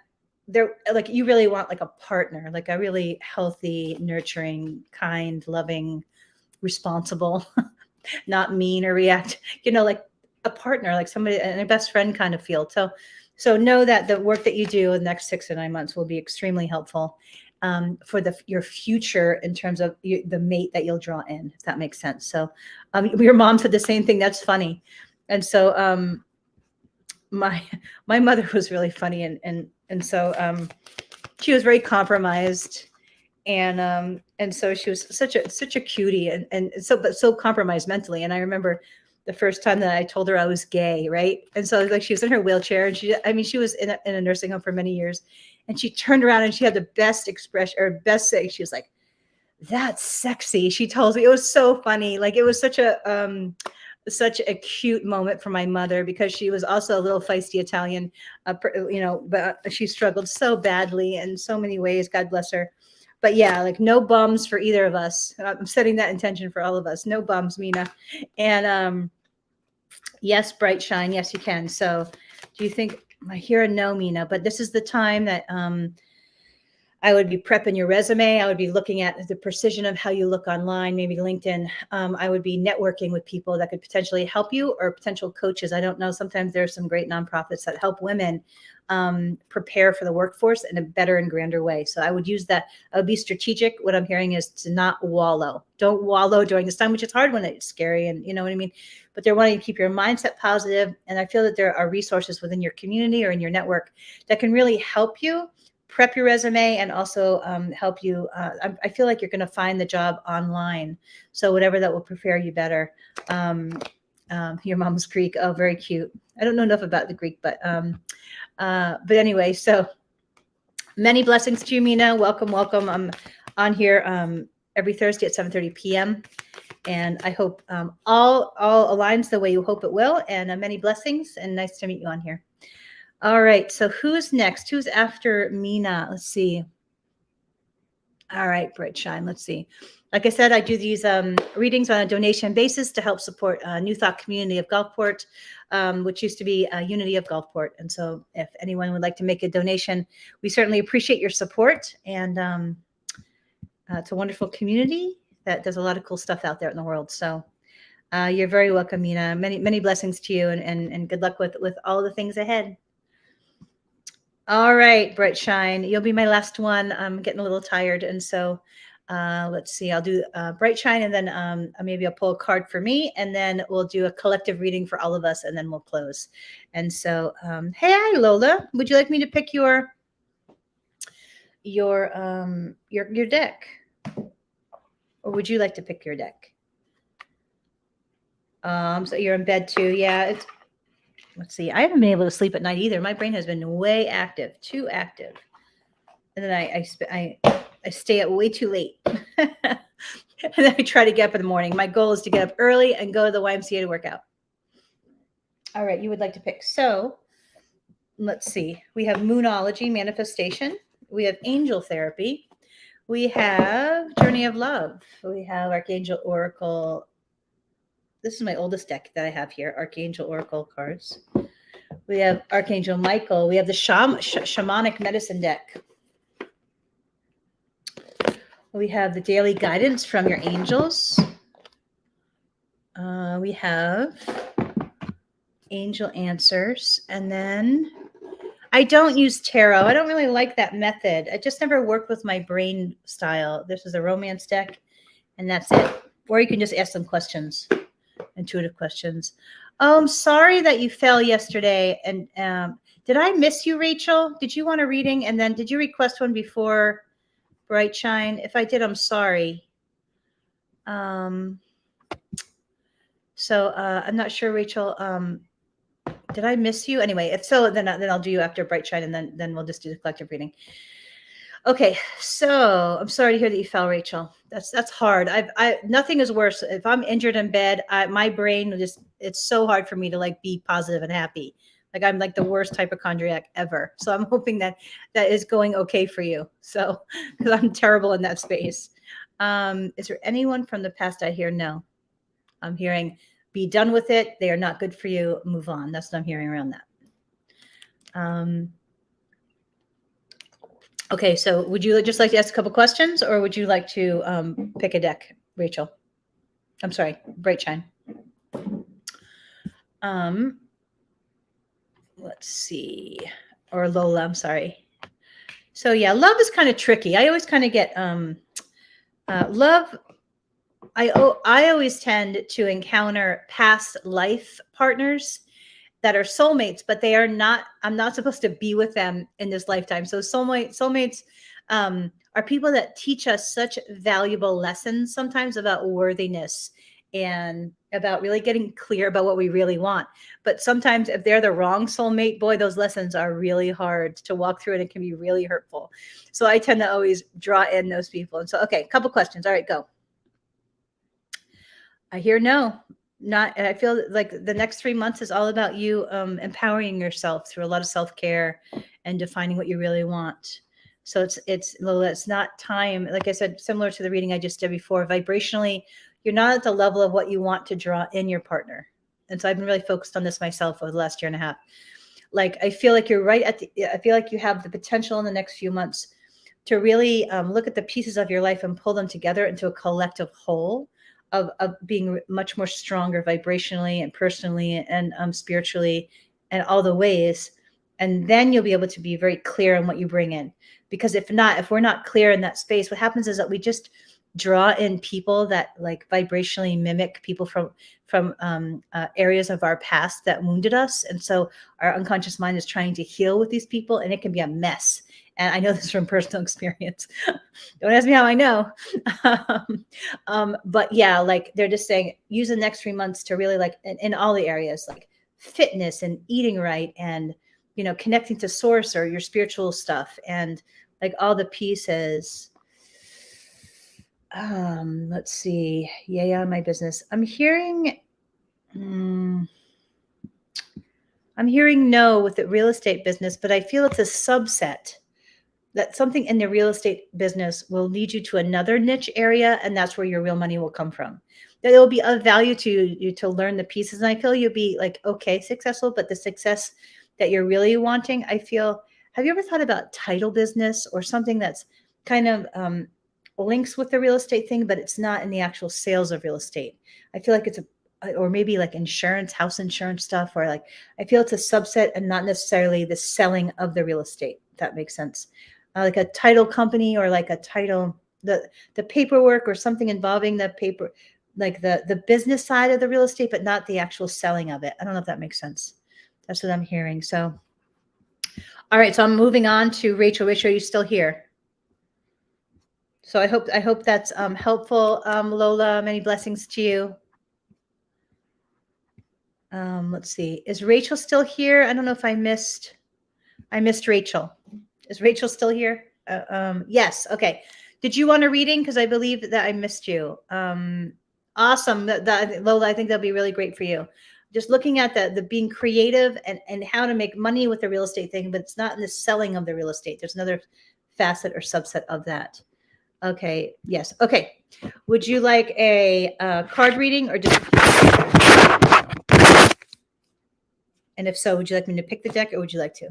there, like, you really want like a partner, like a really healthy, nurturing, kind, loving, responsible, not mean or react, like a partner, like somebody and a best friend kind of feel. So know that the work that you do in the next 6 to 9 months will be extremely helpful for your future in terms of the mate that you'll draw in, if that makes sense. So your mom said the same thing. That's funny. And so my mother was really funny, and so she was very compromised, and so she was such a cutie, and so compromised mentally. And I remember the first time that I told her I was gay, right? And so like she was in her wheelchair, and she was in a nursing home for many years, and she turned around and she had the best expression, or best say. She was like, "That's sexy." She told me. It was so funny. Like it was such a cute moment for my mother, because she was also a little feisty Italian, but she struggled so badly in so many ways. God bless her. But yeah, like no bums for either of us. I'm setting that intention for all of us. No bums, Mina. And yes, bright shine. Yes, you can. So do you think, I hear a no, Mina, but this is the time that I would be prepping your resume. I would be looking at the precision of how you look online, maybe LinkedIn. I would be networking with people that could potentially help you, or potential coaches. I don't know. Sometimes there's some great nonprofits that help women prepare for the workforce in a better and grander way. So I would use that. I would be strategic. What I'm hearing is to not wallow. Don't wallow during this time, which is hard when it's scary, and you know what I mean? But they're wanting to keep your mindset positive. And I feel that there are resources within your community or in your network that can really help you prep your resume, and also help you. I feel like you're going to find the job online. So whatever that will prepare you better. Your mom's Greek. Oh, very cute. I don't know enough about the Greek, but anyway, so many blessings to you, Mina. Welcome. I'm on here every Thursday at 7:30 p.m. And I hope all aligns the way you hope it will. And many blessings, and nice to meet you on here. All right. So who's next? Who's after Mina? Let's see. All right, Bright Shine. Let's see. Like I said, I do these readings on a donation basis to help support New Thought Community of Gulfport, which used to be Unity of Gulfport. And so if anyone would like to make a donation, we certainly appreciate your support. And it's a wonderful community that does a lot of cool stuff out there in the world. So you're very welcome, Mina. Many blessings to you, and good luck with all the things ahead. All right, Bright Shine. You'll be my last one. I'm getting a little tired. And so let's see. I'll do Bright Shine, and then maybe I'll pull a card for me, and then we'll do a collective reading for all of us, and then we'll close. And so, hey, hi, Lola. Would you like me to pick your deck? Or would you like to pick your deck? So you're in bed too. Yeah, let's see. I haven't been able to sleep at night either. My brain has been way active, too active. And then I stay up way too late. And then I try to get up in the morning. My goal is to get up early and go to the YMCA to work out. All right, you would like to pick. So let's see. We have Moonology, Manifestation. We have Angel Therapy. We have Journey of Love. We have Archangel Oracle. This is my oldest deck that I have here, Archangel Oracle cards. We have Archangel Michael. We have the Shamanic Medicine deck. We have the Daily Guidance from your angels. We have Angel Answers. And then I don't use tarot. I don't really like that method. I just never worked with my brain style. This is a romance deck, and that's it. Or you can just ask some questions. Intuitive questions. Oh, I'm sorry that you fell yesterday. And did I miss you, Rachel? Did you want a reading? And then did you request one before Bright Shine? If I did, I'm sorry. Um, I'm not sure, Rachel. Did I miss you? Anyway, if so, then I'll do you after Bright Shine, and then we'll just do the collective reading. Okay, so I'm sorry to hear that you fell, Rachel. That's hard. I nothing is worse. If I'm injured in bed, my brain just it's so hard for me to like be positive and happy. Like I'm like the worst hypochondriac ever. So I'm hoping that that is going okay for you. So because I'm terrible in that space. Is there anyone from the past I hear? No. I'm hearing be done with it. They are not good for you. Move on. That's what I'm hearing around that. Okay, so would you just like to ask a couple questions, or would you like to pick a deck, Rachel? I'm sorry, Bright Shine. Let's see, or Lola. I'm sorry. So yeah, love is kind of tricky. I always kind of get love. I always tend to encounter past life partners that are soulmates, but they are not. I'm not supposed to be with them in this lifetime. So soulmates are people that teach us such valuable lessons sometimes about worthiness and about really getting clear about what we really want. But sometimes if they're the wrong soulmate, boy, those lessons are really hard to walk through and it can be really hurtful. So I tend to always draw in those people. And so, okay, a couple questions. All right, go. I hear no. Not. I feel like the next 3 months is all about you empowering yourself through a lot of self-care and defining what you really want. So it's Lola, it's not time. Like I said, similar to the reading I just did before, vibrationally, you're not at the level of what you want to draw in your partner. And so I've been really focused on this myself over the last year and a half. Like I feel like you're right at the. I feel like you have the potential in the next few months to really look at the pieces of your life and pull them together into a collective whole of being much more stronger vibrationally and personally and spiritually and all the ways. And then you'll be able to be very clear on what you bring in. Because if not, if we're not clear in that space, what happens is that we just draw in people that like vibrationally mimic people from areas of our past that wounded us. And so our unconscious mind is trying to heal with these people, and it can be a mess. And I know this from personal experience. Don't ask me how I know. But yeah, like they're just saying, use the next 3 months to really like in all the areas, like fitness and eating right and, you know, connecting to source or your spiritual stuff and like all the pieces. Let's see. Yeah, my business. I'm hearing no with the real estate business, but I feel it's a subset. That something in the real estate business will lead you to another niche area, and that's where your real money will come from. There will be of value to you to learn the pieces, and I feel you'll be like, okay, successful, but the success that you're really wanting, I feel, have you ever thought about title business or something that's kind of links with the real estate thing, but it's not in the actual sales of real estate? I feel like it's or maybe like insurance, house insurance stuff, or like, I feel it's a subset and not necessarily the selling of the real estate, if that makes sense. Like a title company or like a title, the paperwork or something involving the paper, like the business side of the real estate, but not the actual selling of it. I don't know if that makes sense. That's what I'm hearing. So, all right. So I'm moving on to Rachel. Rachel, are you still here? So I hope that's helpful. Lola, many blessings to you. Let's see. Is Rachel still here? I don't know if I missed Rachel. Is Rachel still here? Yes. Okay. Did you want a reading? Because I believe that I missed you. Awesome. Lola, I think that'll be really great for you. Just looking at the being creative and how to make money with the real estate thing, but it's not in the selling of the real estate. There's another facet or subset of that. Okay. Yes. Okay. Would you like a card reading or just? And if so, would you like me to pick the deck or would you like to?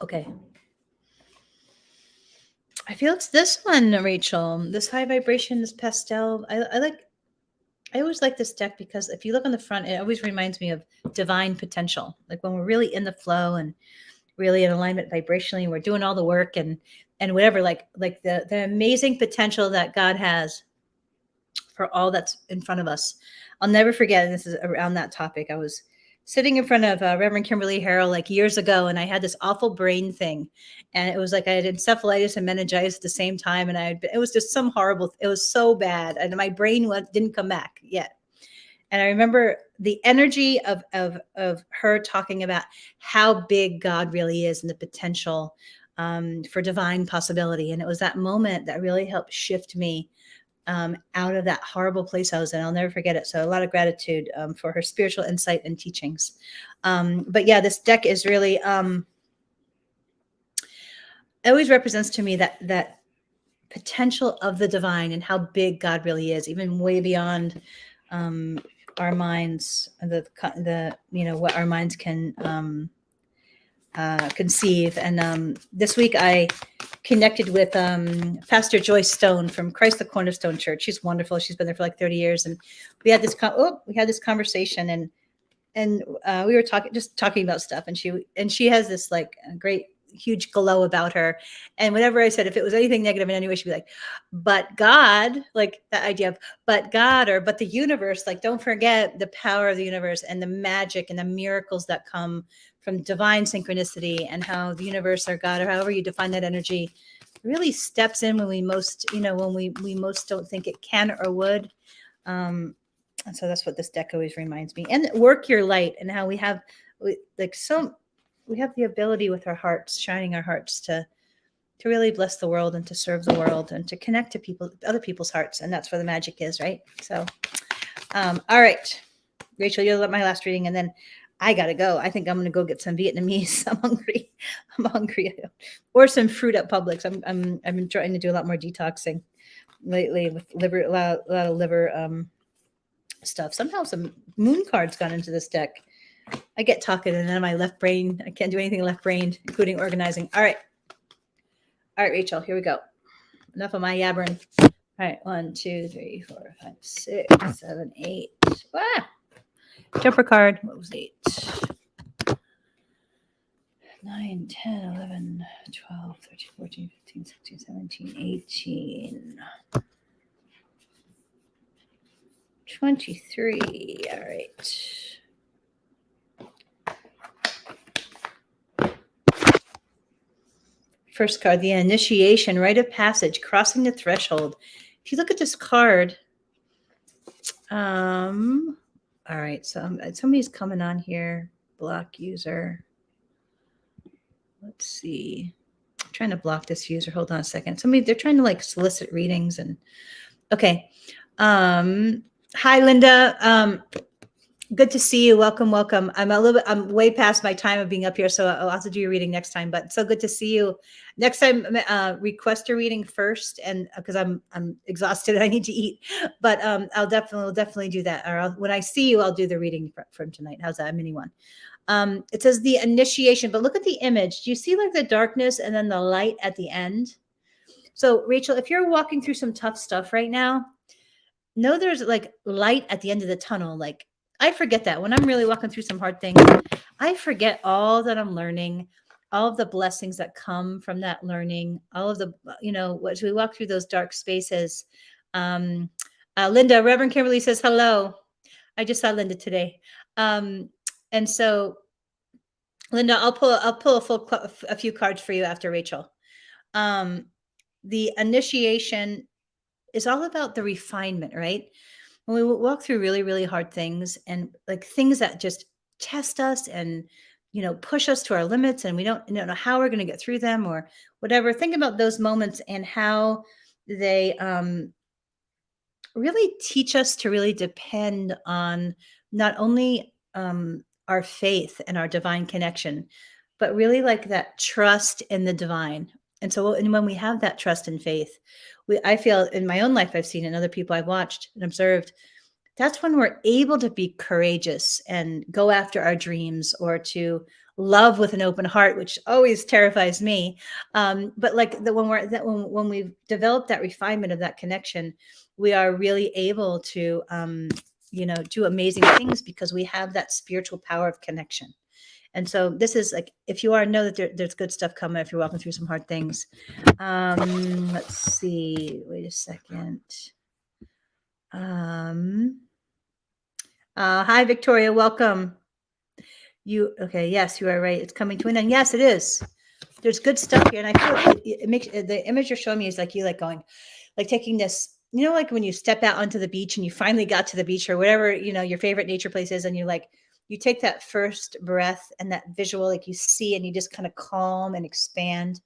Okay. I feel it's this one, Rachel. This high vibration, this pastel. I always like this deck because if you look on the front, it always reminds me of divine potential. Like when we're really in the flow and really in alignment vibrationally, and we're doing all the work and whatever, like the amazing potential that God has for all that's in front of us. I'll never forget, and this is around that topic. I was sitting in front of Reverend Kimberly Harrell like years ago, and I had this awful brain thing, and it was like I had encephalitis and meningitis at the same time, and it was just some horrible. It was so bad, and my brain didn't come back yet. And I remember the energy of her talking about how big God really is and the potential for divine possibility. And it was that moment that really helped shift me out of that horrible place I was in. I'll never forget it. So a lot of gratitude for her spiritual insight and teachings. But yeah, this deck is really it always represents to me that potential of the divine and how big God really is, even way beyond our minds, the what our minds can conceive. And this week I connected with Pastor Joyce Stone from Christ the Cornerstone Church. She's wonderful. She's been there for like 30 years, and we had this conversation, and we were talking about stuff, and she has this like great huge glow about her. And whenever I said if it was anything negative in any way, she'd be like, but God, like that idea of but God or but the universe, like don't forget the power of the universe and the magic and the miracles that come from divine synchronicity, and how the universe or God or however you define that energy really steps in when we most, when we most don't think it can or would. And so that's what this deck always reminds me. And work your light, and how we have the ability with our hearts, shining our hearts to really bless the world and to serve the world and to connect to people, other people's hearts. And that's where the magic is, right? So, all right, Rachel, you'll let my last reading, and then I got to go. I think I'm going to go get some Vietnamese. I'm hungry. Or some fruit at Publix. I've been trying to do a lot more detoxing lately with liver, a lot of liver stuff. Somehow some moon cards got into this deck. I get talking, and then my left brain, I can't do anything left brain, including organizing. All right, Rachel, here we go. Enough of my yabbering. All right, 1, 2, 3, 4, 5, 6, 7, 8. Ah! Jumper card. What was 8? 9, 10, 11, 12, 13, 14, 15, 16, 17, 18. 23. All right. First card, the initiation, rite of passage, crossing the threshold. If you look at this card, all right, so somebody's coming on here. Block user. Let's see. I'm trying to block this user. Hold on a second. They're trying to like solicit readings, and okay. Hi, Linda. Good to see you. Welcome. I'm way past my time of being up here, so I'll have to do your reading next time. But so good to see you. Next time, request a reading first, and because I'm exhausted, and I need to eat. But I'll definitely do that. Or when I see you, I'll do the reading from tonight. How's that, a mini one? It says the initiation, but look at the image. Do you see like the darkness and then the light at the end? So Rachel, if you're walking through some tough stuff right now, know there's like light at the end of the tunnel. Like I forget that when I'm really walking through some hard things, I forget all that I'm learning, all of the blessings that come from that learning, all of the, as we walk through those dark spaces. Linda, Reverend Kimberly says, hello. I just saw Linda today. And so Linda, I'll pull a few cards for you after Rachel. The initiation is all about the refinement, right? When we walk through really, really hard things, and like things that just test us and, push us to our limits, and we don't know how we're going to get through them or whatever. Think about those moments and how they really teach us to really depend on not only our faith and our divine connection, but really like that trust in the divine. And so, and when we have that trust and faith, I feel in my own life, I've seen in other people I've watched and observed, that's when we're able to be courageous and go after our dreams, or to love with an open heart, which always terrifies me. But like when we've developed that refinement of that connection, we are really able to, do amazing things because we have that spiritual power of connection. And so this is like, if you know that there's good stuff coming, if you're walking through some hard things. Let's see, wait a second. Hi, Victoria, welcome. Okay, yes, you are right. It's coming to an end. Yes, it is. There's good stuff here, and I feel like it makes the image you're showing me is like you like going, like taking this, like when you step out onto the beach and you finally got to the beach or whatever, your favorite nature place is, and you take that first breath and that visual, like you see, and you just kind of calm and expand.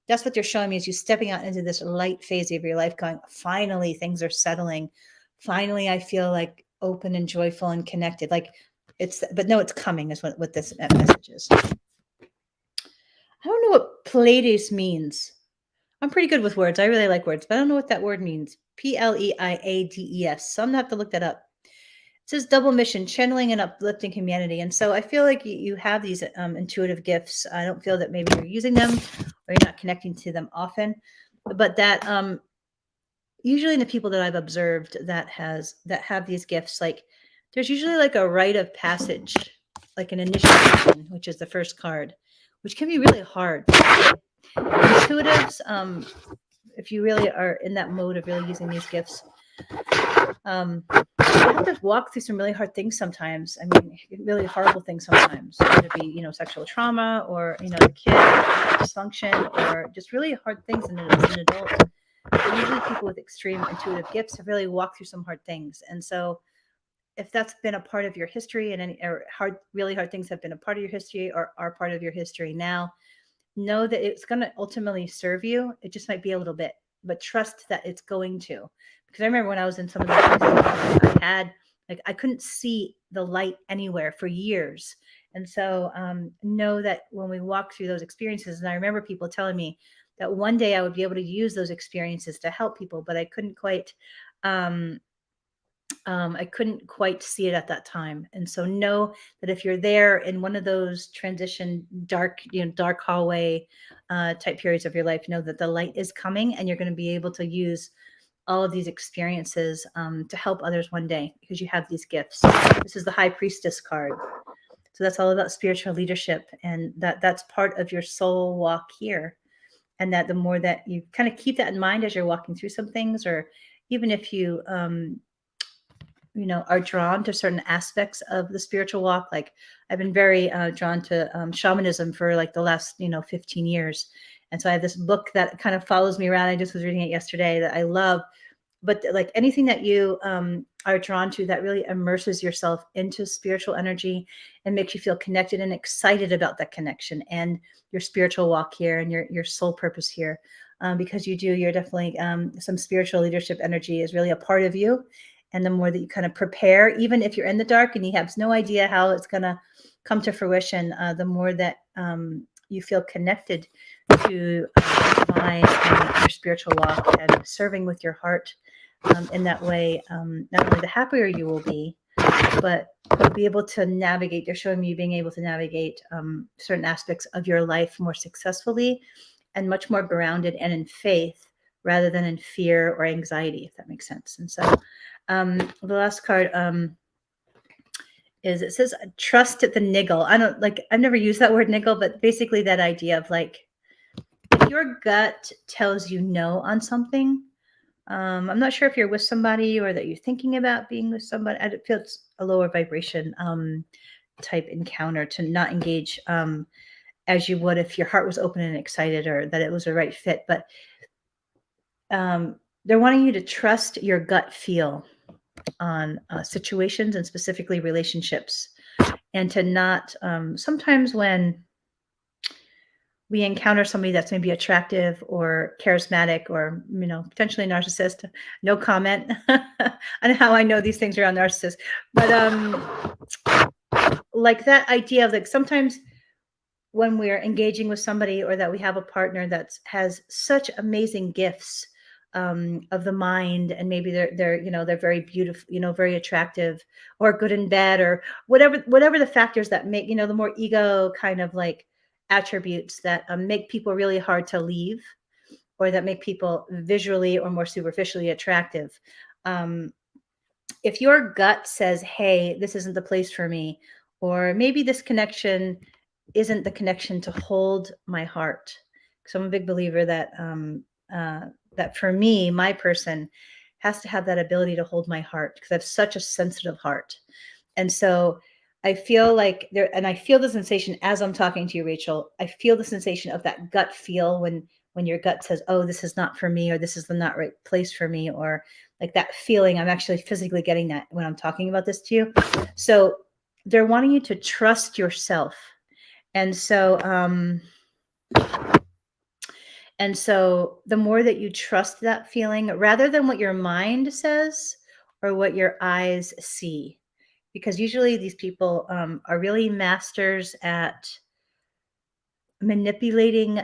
That's what you're showing me is you stepping out into this light phase of your life, going, finally, things are settling. Finally, I feel like open and joyful and connected. Like but no, it's coming is what this message is. I don't know what Pleiades means. I'm pretty good with words. I really like words, but I don't know what that word means. Pleiades. So I'm gonna have to look that up. It says double mission, channeling and uplifting humanity. And so I feel like you have these intuitive gifts. I don't feel that maybe you're using them or you're not connecting to them often, but that usually in the people that I've observed that have these gifts, like there's usually like a rite of passage, like an initiation, which is the first card, which can be really hard. Intuitives, if you really are in that mode of really using these gifts, you have to walk through some really hard things sometimes. I mean, really horrible things sometimes, whether it be, sexual trauma or, the kid dysfunction or just really hard things as an adult. But usually people with extreme intuitive gifts have really walked through some hard things. And so if that's been a part of your history and really hard things have been a part of your history or are part of your history now, know that it's going to ultimately serve you. It just might be a little bit, but trust that it's going to. Because I remember when I was in some of the I couldn't see the light anywhere for years. And so know that when we walk through those experiences, and I remember people telling me that one day I would be able to use those experiences to help people, but I couldn't quite see it at that time. And so know that if you're there in one of those transition dark hallway type periods of your life, know that the light is coming and you're going to be able to use all of these experiences to help others one day because you have these gifts. This is the High Priestess card. So that's all about spiritual leadership, and that's part of your soul walk here. And that the more that you kind of keep that in mind as you're walking through some things, or even if you are drawn to certain aspects of the spiritual walk. Like I've been very drawn to shamanism for like the last 15 years, and so I have this book that kind of follows me around. I just was reading it yesterday that I love. But like anything that you are drawn to that really immerses yourself into spiritual energy and makes you feel connected and excited about that connection and your spiritual walk here and your soul purpose here, because you're definitely some spiritual leadership energy is really a part of you. And the more that you kind of prepare, even if you're in the dark and you have no idea how it's going to come to fruition, the more that you feel connected to divine and your spiritual walk and serving with your heart in that way, not only the happier you will be, but you'll be able to navigate. They're showing me being able to navigate certain aspects of your life more successfully and much more grounded and in faith rather than in fear or anxiety, if that makes sense. And so the last card it says trust the niggle. I've never used that word niggle, but basically that idea of like, if your gut tells you no on something, I'm not sure if you're with somebody or that you're thinking about being with somebody. I feel it's a lower vibration type encounter to not engage as you would if your heart was open and excited or that it was a right fit. But they're wanting you to trust your gut feel on situations and specifically relationships, and to not sometimes when we encounter somebody that's maybe attractive or charismatic or potentially narcissist, no comment on how I know these things around narcissists, but like that idea of like sometimes when we're engaging with somebody or that we have a partner that has such amazing gifts of the mind, and maybe they're very beautiful, very attractive or good in bed or whatever the factors that make the more ego kind of like attributes that make people really hard to leave or that make people visually or more superficially attractive. If your gut says, hey, this isn't the place for me, or maybe this connection isn't the connection to hold my heart. So I'm a big believer that that for me, my person has to have that ability to hold my heart because I have such a sensitive heart. And so I feel like there, and I feel the sensation as I'm talking to you, Rachel. I feel the sensation of that gut feel when your gut says, "Oh, this is not for me," or "This is the not right place for me," or like that feeling. I'm actually physically getting that when I'm talking about this to you. So they're wanting you to trust yourself, and so the more that you trust that feeling, rather than what your mind says or what your eyes see, because usually these people are really masters at manipulating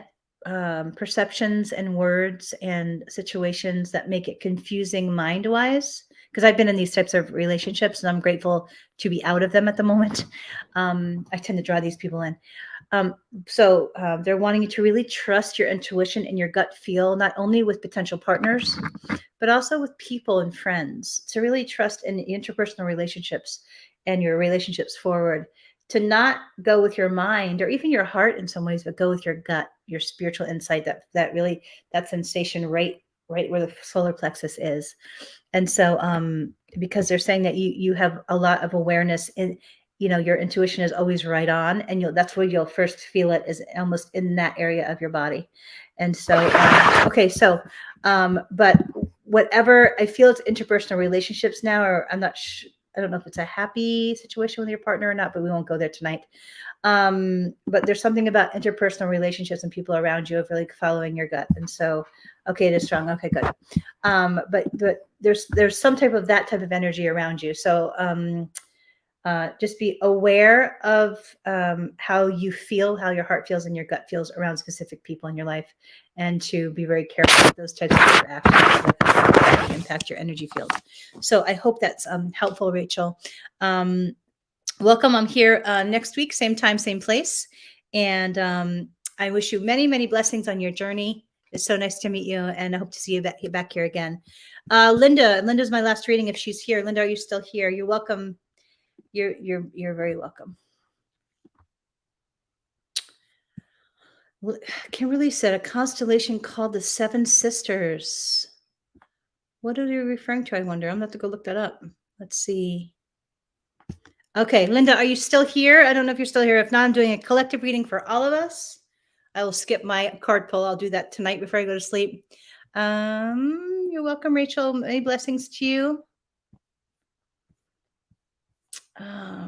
perceptions and words and situations that make it confusing mind wise. Because I've been in these types of relationships and I'm grateful to be out of them at the moment. I tend to draw these people in. They're wanting you to really trust your intuition and your gut feel, not only with potential partners, but also with people and friends, to really trust in interpersonal relationships and your relationships forward, to not go with your mind or even your heart in some ways, but go with your gut, your spiritual insight, that sensation right where the solar plexus is. And so because they're saying that you have a lot of awareness in, your intuition is always right on, and that's where you'll first feel it, is almost in that area of your body. And so but whatever, I feel it's interpersonal relationships now, or I don't know if it's a happy situation with your partner or not, but we won't go there tonight. But there's something about interpersonal relationships and people around you of really following your gut. And so, okay, it is strong. Okay, good. But there's some type of that type of energy around you. So just be aware of how you feel, how your heart feels and your gut feels around specific people in your life, and to be very careful with those types of interactions that impact your energy field. So I hope that's helpful, Rachel. Welcome. I'm here next week, same time, same place. And I wish you many, many blessings on your journey. It's so nice to meet you, and I hope to see you back here again. Linda's my last reading if she's here. Linda, are you still here? You're welcome. You're very welcome. Kimberly said a constellation called the Seven Sisters. What are you referring to? I wonder. I'm gonna have to go look that up. Let's see. Okay, Linda, are you still here? I don't know if you're still here. If not, I'm doing a collective reading for all of us. I will skip my card pull. I'll do that tonight before I go to sleep. You're welcome, Rachel. Many blessings to you.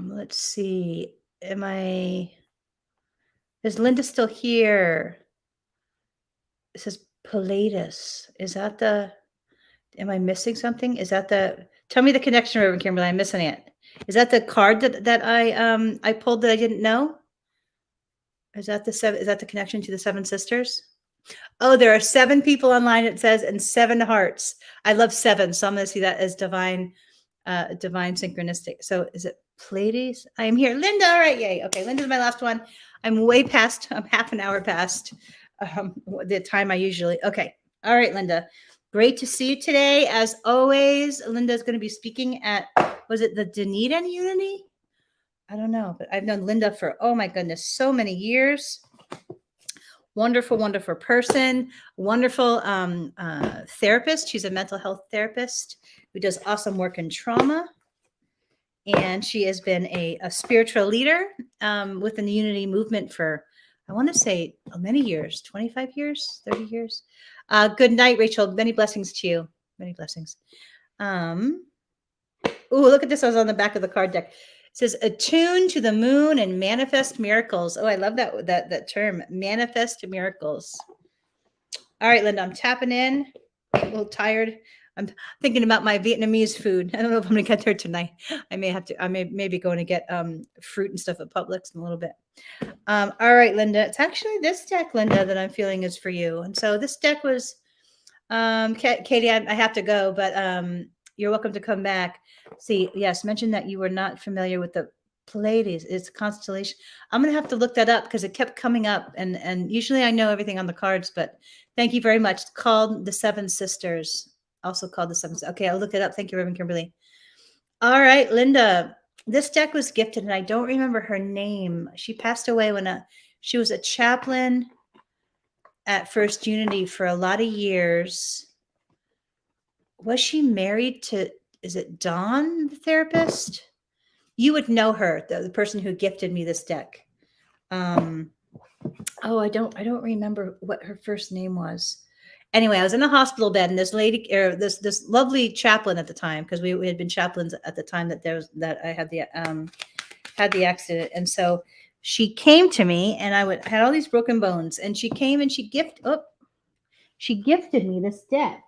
Let's see. Is Linda still here? It says Pilatus. Am I missing something? Tell me the connection, Reverend Kimberly. I'm missing it. Is that the card that I pulled that I didn't know? Is that the connection to the Seven Sisters? Oh, there are 7 people online, it says, and 7 hearts. I love 7, so I'm going to see that as divine synchronistic. So is it Pleiades? I am here. Linda, all right, yay. Okay, Linda's my last one. I'm half an hour past the time I usually. Okay, all right, Linda. Great to see you today. As always, Linda's going to be speaking at, was it the Dunedin Unity? I don't know, but I've known Linda for, oh my goodness, so many years. Wonderful, wonderful person, wonderful therapist. She's a mental health therapist who does awesome work in trauma. And she has been a spiritual leader within the Unity movement for, I want to say, many years, 25 years, 30 years. Good night, Rachel. Many blessings to you. Many blessings. Ooh, look at this. I was on the back of the card deck. It says, attune to the moon and manifest miracles. Oh, I love that term, manifest miracles. All right, Linda, I'm tapping in. I'm a little tired. I'm thinking about my Vietnamese food. I don't know if I'm going to get there tonight. I may be going to get fruit and stuff at Publix in a little bit. All right, Linda. It's actually this deck, Linda, that I'm feeling is for you. And so this deck was, Katie, I have to go, but you're welcome to come back. See, yes, mention that you were not familiar with the Pleiades. It's a constellation. I'm going to have to look that up because it kept coming up. And usually I know everything on the cards, but thank you very much. It's called the Seven Sisters. Also called the Seven. Okay, I'll look it up. Thank you, Reverend Kimberly. All right, Linda. This deck was gifted, and I don't remember her name. She passed away when she was a chaplain at First Unity for a lot of years. Was she married to, is it Dawn, the therapist? You would know her, the person who gifted me this deck. Um, oh, I don't remember what her first name was. Anyway, I was in a hospital bed, and this lady, or this lovely chaplain at the time, because we had been chaplains at the time that I had the accident, and so she came to me, and had all these broken bones, and she came and she gifted me this deck,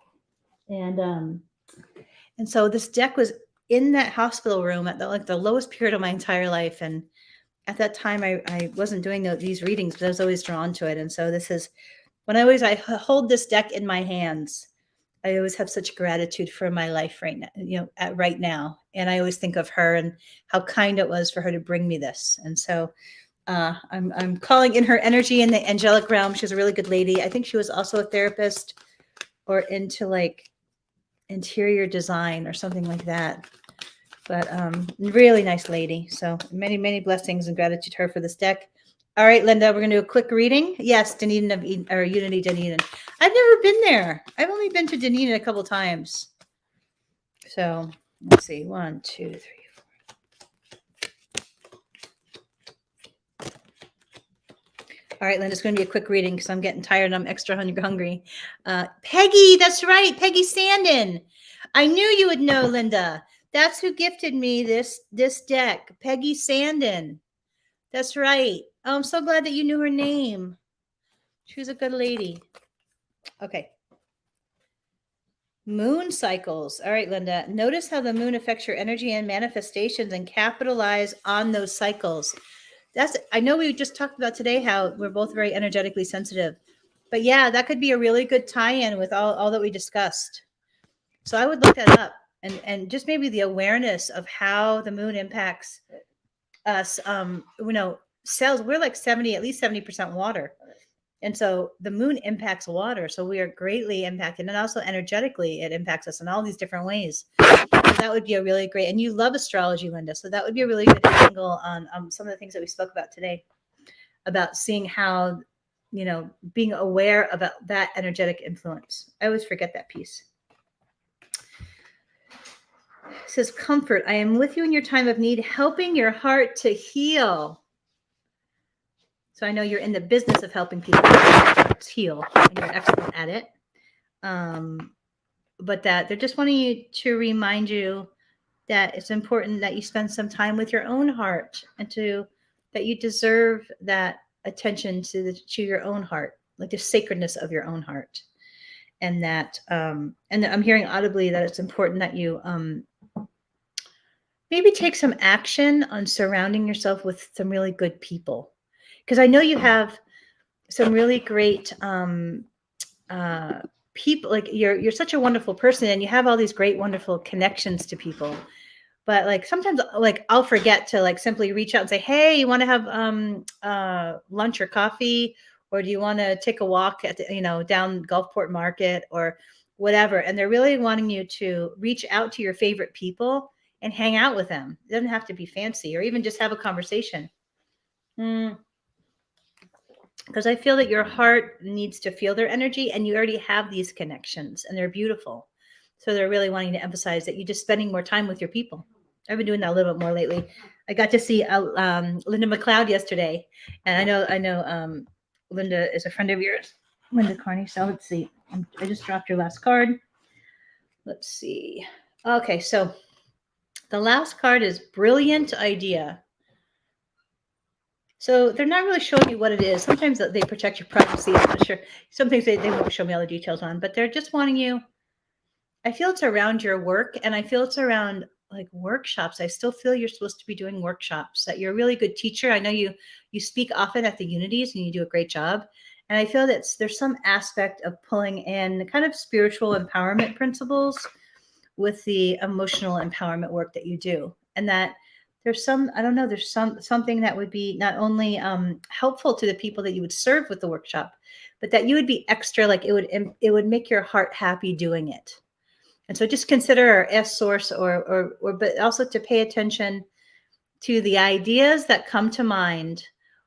and so this deck was in that hospital room at the lowest period of my entire life, and at that time I wasn't doing these readings, but I was always drawn to it, and so this is when I hold this deck in my hands. I always have such gratitude for my life right now, right now. And I always think of her and how kind it was for her to bring me this. And so I'm calling in her energy in the angelic realm. She's a really good lady. I think she was also a therapist or into like interior design or something like that. But really nice lady. So many, many blessings and gratitude to her for this deck. All right, Linda, we're going to do a quick reading. Yes, Dunedin or Unity Dunedin. I've never been there. I've only been to Dunedin a couple times. So let's see. 1, 2, 3, 4. All right, Linda, it's going to be a quick reading because I'm getting tired and I'm extra hungry. Peggy, that's right. Peggy Sandin. I knew you would know, Linda. That's who gifted me this deck. Peggy Sandin. That's right. Oh, I'm so glad that you knew her name. She was a good lady. Okay. Moon cycles. All right, Linda. Notice how the moon affects your energy and manifestations and capitalize on those cycles. I know we just talked about today how we're both very energetically sensitive. But yeah, that could be a really good tie-in with all that we discussed. So I would look that up and just maybe the awareness of how the moon impacts us. Cells, we're like at least 70% water. And so the moon impacts water. So we are greatly impacted. And also energetically, it impacts us in all these different ways. So that would be a really great, and you love astrology, Linda. So that would be a really good angle on some of the things that we spoke about today, about seeing how, being aware about that energetic influence. I always forget that piece. It says, comfort. I am with you in your time of need, helping your heart to heal. So I know you're in the business of helping people heal, and you're excellent at it. But that they're just wanting you to remind you that it's important that you spend some time with your own heart, and that you deserve that attention to your own heart, like the sacredness of your own heart. And that, and I'm hearing audibly that it's important that you maybe take some action on surrounding yourself with some really good people. Because I know you have some really great people. Like you're such a wonderful person, and you have all these great, wonderful connections to people. But like sometimes, like I'll forget to like simply reach out and say, "Hey, you want to have lunch or coffee, or do you want to take a walk at down Gulfport Market or whatever?" And they're really wanting you to reach out to your favorite people and hang out with them. It doesn't have to be fancy, or even just have a conversation. Because I feel that your heart needs to feel their energy, and you already have these connections, and they're beautiful. So they're really wanting to emphasize that you're just spending more time with your people. I've been doing that a little bit more lately. I got to see Linda McLeod yesterday, and I know Linda is a friend of yours, Linda Carney. So let's see. I just dropped your last card. Let's see. Okay, so the last card is brilliant idea. So they're not really showing me what it is. Sometimes they protect your privacy. I'm not sure. Some things they won't show me all the details on, but they're just wanting you. I feel it's around your work, and I feel it's around like workshops. I still feel you're supposed to be doing workshops, that you're a really good teacher. I know you speak often at the unities and you do a great job. And I feel that there's some aspect of pulling in kind of spiritual empowerment principles with the emotional empowerment work that you do. And that there's something that would be not only helpful to the people that you would serve with the workshop, but that you would be extra, like it would make your heart happy doing it. And so just consider S source but also to pay attention to the ideas that come to mind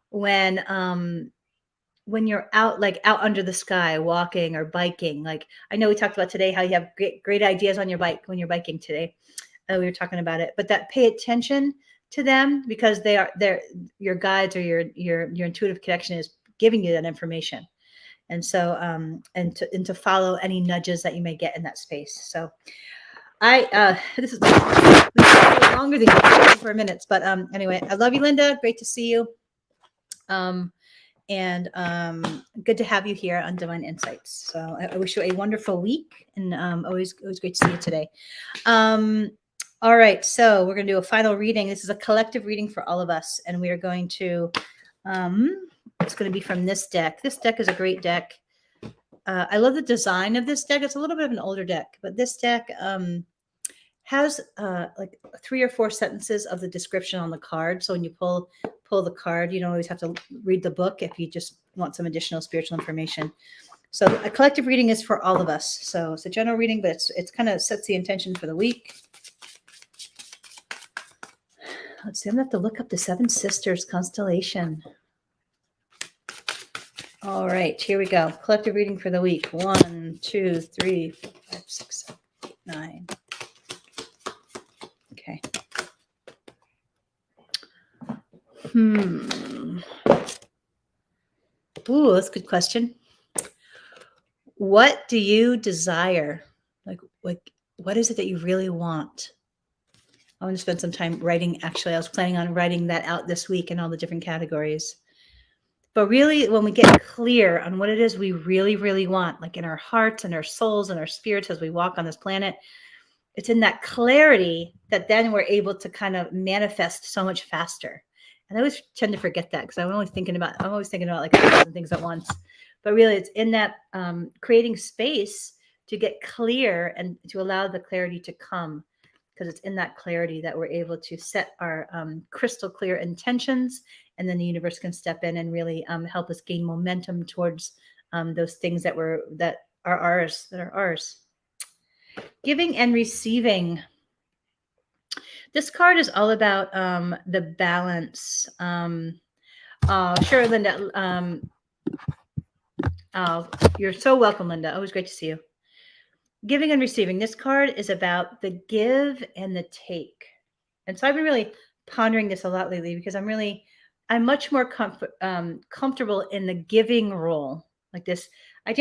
when you're out under the sky, walking or biking. Like I know we talked about today how you have great ideas on your bike when you're biking today. We were talking about it, but that pay attention to them because they're your guides or your intuitive connection is giving you that information. And so and to follow any nudges that you may get in that space. So this is longer than 4 minutes, but anyway, I love you, Linda. Great to see you. And good to have you here on Divine Insights. So I wish you a wonderful week, and always great to see you today. All right, so we're going to do a final reading. This is a collective reading for all of us, and we are going to. It's going to be from this deck. This deck is a great deck. I love the design of this deck. It's a little bit of an older deck, but this deck has like 3 or 4 sentences of the description on the card. So when you pull the card, you don't always have to read the book if you just want some additional spiritual information. So a collective reading is for all of us. So it's a general reading, but it's kind of sets the intention for the week. Let's see, I'm gonna have to look up the Seven Sisters constellation. All right, here we go. Collective reading for the week. 1, 2, 3, 4, 5, 6, 7, 8, 9. Okay. Ooh, that's a good question. What do you desire? Like what is it that you really want? I want to spend some time writing. Actually, I was planning on writing that out this week in all the different categories. But really, when we get clear on what it is we really, really want, like in our hearts and our souls and our spirits as we walk on this planet, it's in that clarity that then we're able to kind of manifest so much faster. And I always tend to forget that because I'm always thinking about like 1,000 things at once. But really, it's in that creating space to get clear and to allow the clarity to come, because it's in that clarity that we're able to set our crystal clear intentions, and then the universe can step in and really help us gain momentum towards those things that are ours. Giving and receiving. This card is all about the balance. Sure, Linda. You're so welcome, Linda. Always great to see you. Giving and receiving. This card is about the give and the take. And so I've been really pondering this a lot lately because I'm much more comfortable in the giving role. Like this, I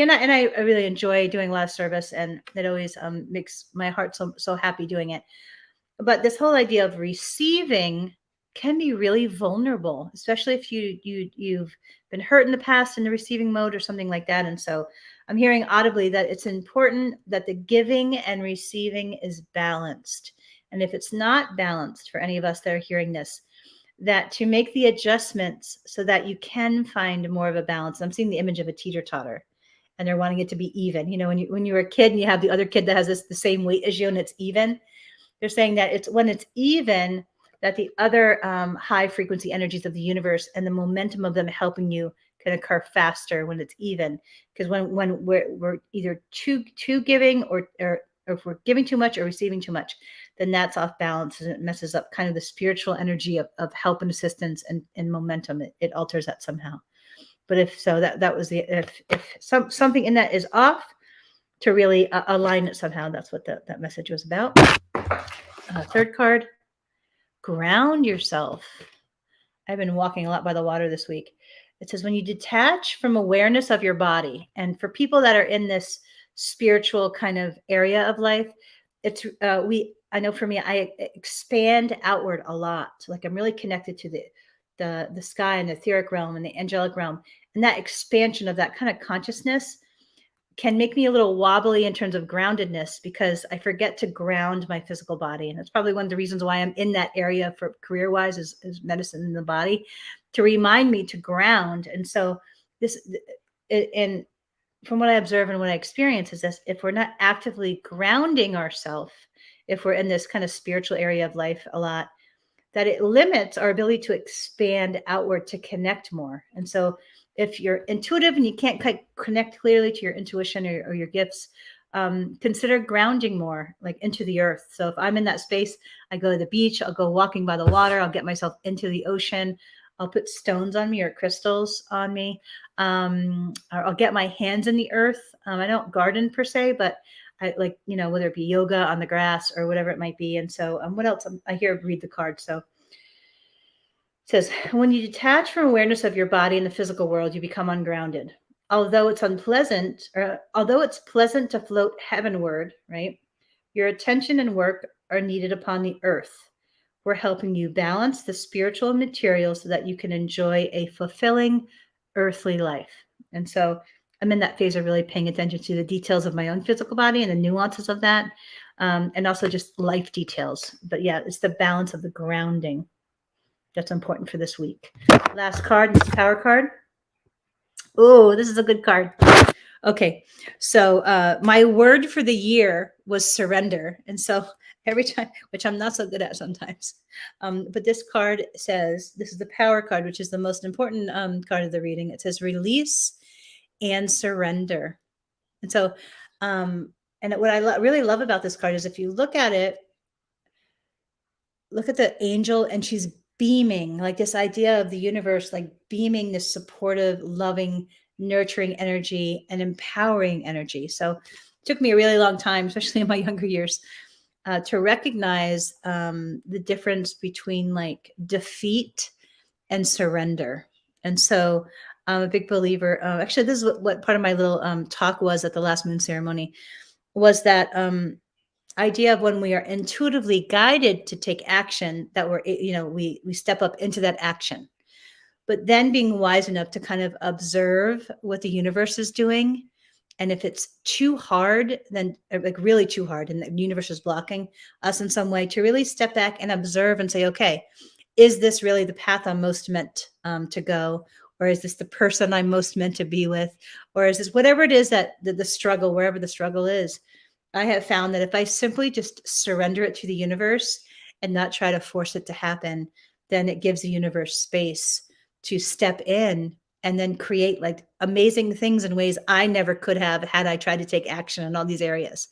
really enjoy doing a lot of service, and it always makes my heart so happy doing it. But this whole idea of receiving can be really vulnerable, especially if you've been hurt in the past in the receiving mode or something like that. And so I'm hearing audibly that it's important that the giving and receiving is balanced. And if it's not balanced for any of us that are hearing this, that to make the adjustments so that you can find more of a balance. I'm seeing the image of a teeter-totter, and they're wanting it to be even. You know, when you were a kid and you have the other kid that has the same weight as you and it's even, they're saying that it's when it's even that the other high frequency energies of the universe and the momentum of them helping you can occur faster when it's even. Because when we're either too giving or if we're giving too much or receiving too much, then that's off balance and it messes up kind of the spiritual energy of help and assistance and momentum. It alters that somehow. But if so, that was if something in that is off, to really align it somehow. That's what that message was about. Third card, ground yourself. I've been walking a lot by the water this week. It says when you detach from awareness of your body, and for people that are in this spiritual kind of area of life, it's I know for me, I expand outward a lot. Like I'm really connected to the sky and the etheric realm and the angelic realm, and that expansion of that kind of consciousness can make me a little wobbly in terms of groundedness because I forget to ground my physical body. And that's probably one of the reasons why I'm in that area for career-wise is medicine in the body, to remind me to ground. And so and from what I observe and what I experience is this: if we're not actively grounding ourselves, if we're in this kind of spiritual area of life a lot, that it limits our ability to expand outward to connect more. And so if you're intuitive and you can't connect clearly to your intuition or your gifts, consider grounding more, like into the earth. So if I'm in that space, I go to the beach, I'll go walking by the water, I'll get myself into the ocean, I'll put stones on me or crystals on me, or I'll get my hands in the earth. I don't garden per se, but I like, whether it be yoga on the grass or whatever it might be. And so what else? I hear read the card. So says, when you detach from awareness of your body in the physical world, you become ungrounded. Although it's pleasant to float heavenward, right? Your attention and work are needed upon the earth. We're helping you balance the spiritual and material so that you can enjoy a fulfilling earthly life. And so I'm in that phase of really paying attention to the details of my own physical body and the nuances of that, and also just life details. But yeah, it's the balance of the grounding that's important for this week. Last card, this power card. Oh, this is a good card. Okay, so my word for the year was surrender. And so every time, which I'm not so good at sometimes, but this card says, this is the power card, which is the most important card of the reading. It says release and surrender. And so, and what I really love about this card is if you look at it, look at the angel and she's beaming, like this idea of the universe, like beaming this supportive, loving, nurturing energy and empowering energy. So it took me a really long time, especially in my younger years, to recognize the difference between like defeat and surrender. And so I'm a big believer. Actually, this is what part of my little talk was at the last moon ceremony, was that idea of when we are intuitively guided to take action, that we step up into that action, but then being wise enough to kind of observe what the universe is doing. And if it's too hard, then like really too hard, and the universe is blocking us in some way, to really step back and observe and say, okay, is this really the path I'm most meant to go? Or is this the person I'm most meant to be with? Or is this whatever it is that the struggle, wherever the struggle is? I have found that if I simply just surrender it to the universe and not try to force it to happen, then it gives the universe space to step in and then create like amazing things in ways I never could have had I tried to take action in all these areas.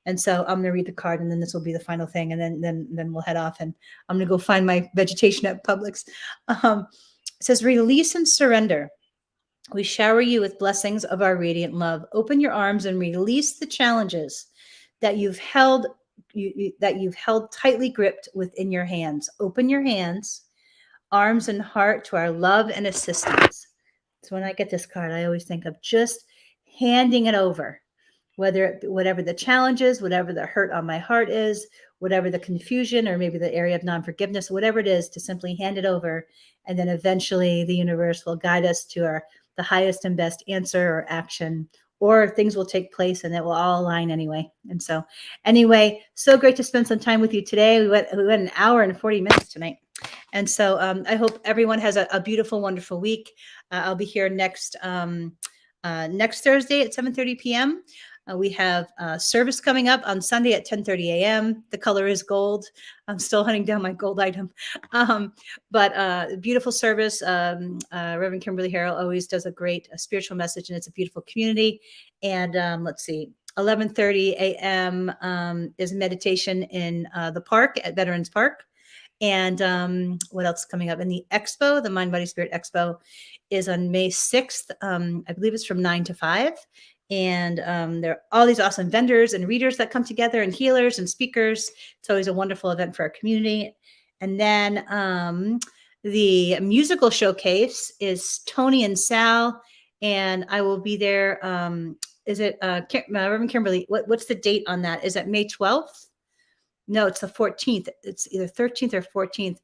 And so I'm going to read the card, and then this will be the final thing, and then we'll head off, and I'm going to go find my vegetation at Publix. It says, release and surrender. We shower you with blessings of our radiant love. Open your arms and release the challenges that you've held tightly gripped within your hands. Open your hands, arms, and heart to our love and assistance. So when I get this card, I always think of just handing it over, whatever the challenge is, whatever the hurt on my heart is, whatever the confusion, or maybe the area of non-forgiveness, whatever it is, to simply hand it over. And then eventually the universe will guide us to the highest and best answer or action, or things will take place and it will all align anyway. And so anyway, so great to spend some time with you today. We went an hour and 40 minutes tonight. And so I hope everyone has a beautiful, wonderful week. I'll be here next Thursday at 7:30 p.m. We have service coming up on Sunday at 10:30 a.m. The color is gold. I'm still hunting down my gold item. But beautiful service. Reverend Kimberly Harrell always does a great spiritual message, and it's a beautiful community. And let's see, 11:30 a.m. Is meditation in the park at Veterans Park. And what else is coming up? And the expo, the Mind, Body, Spirit Expo, is on May 6th. I believe it's from 9 to 5. And there are all these awesome vendors and readers that come together, and healers and speakers. It's always a wonderful event for our community. And then the musical showcase is Tony and Sal, and I will be there. Is it Reverend Kimberly? What's the date on that? Is it May 12th? No, it's the 14th. It's either 13th or 14th.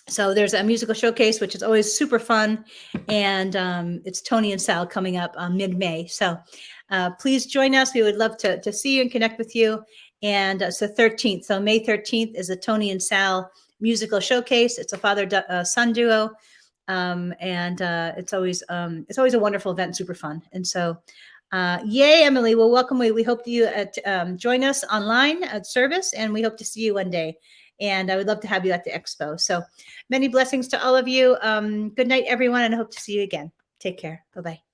So there's a musical showcase, which is always super fun. And it's Tony and Sal coming up mid-May. So please join us. We would love to see you and connect with you. And it's the 13th. So May 13th is a Tony and Sal musical showcase. It's a father-son duo. And it's always a wonderful event, super fun. And so yay, Emily. Well, welcome. We hope you join us online at service, and we hope to see you one day. And I would love to have you at the expo. So many blessings to all of you. Good night, everyone, and I hope to see you again. Take care. Bye-bye.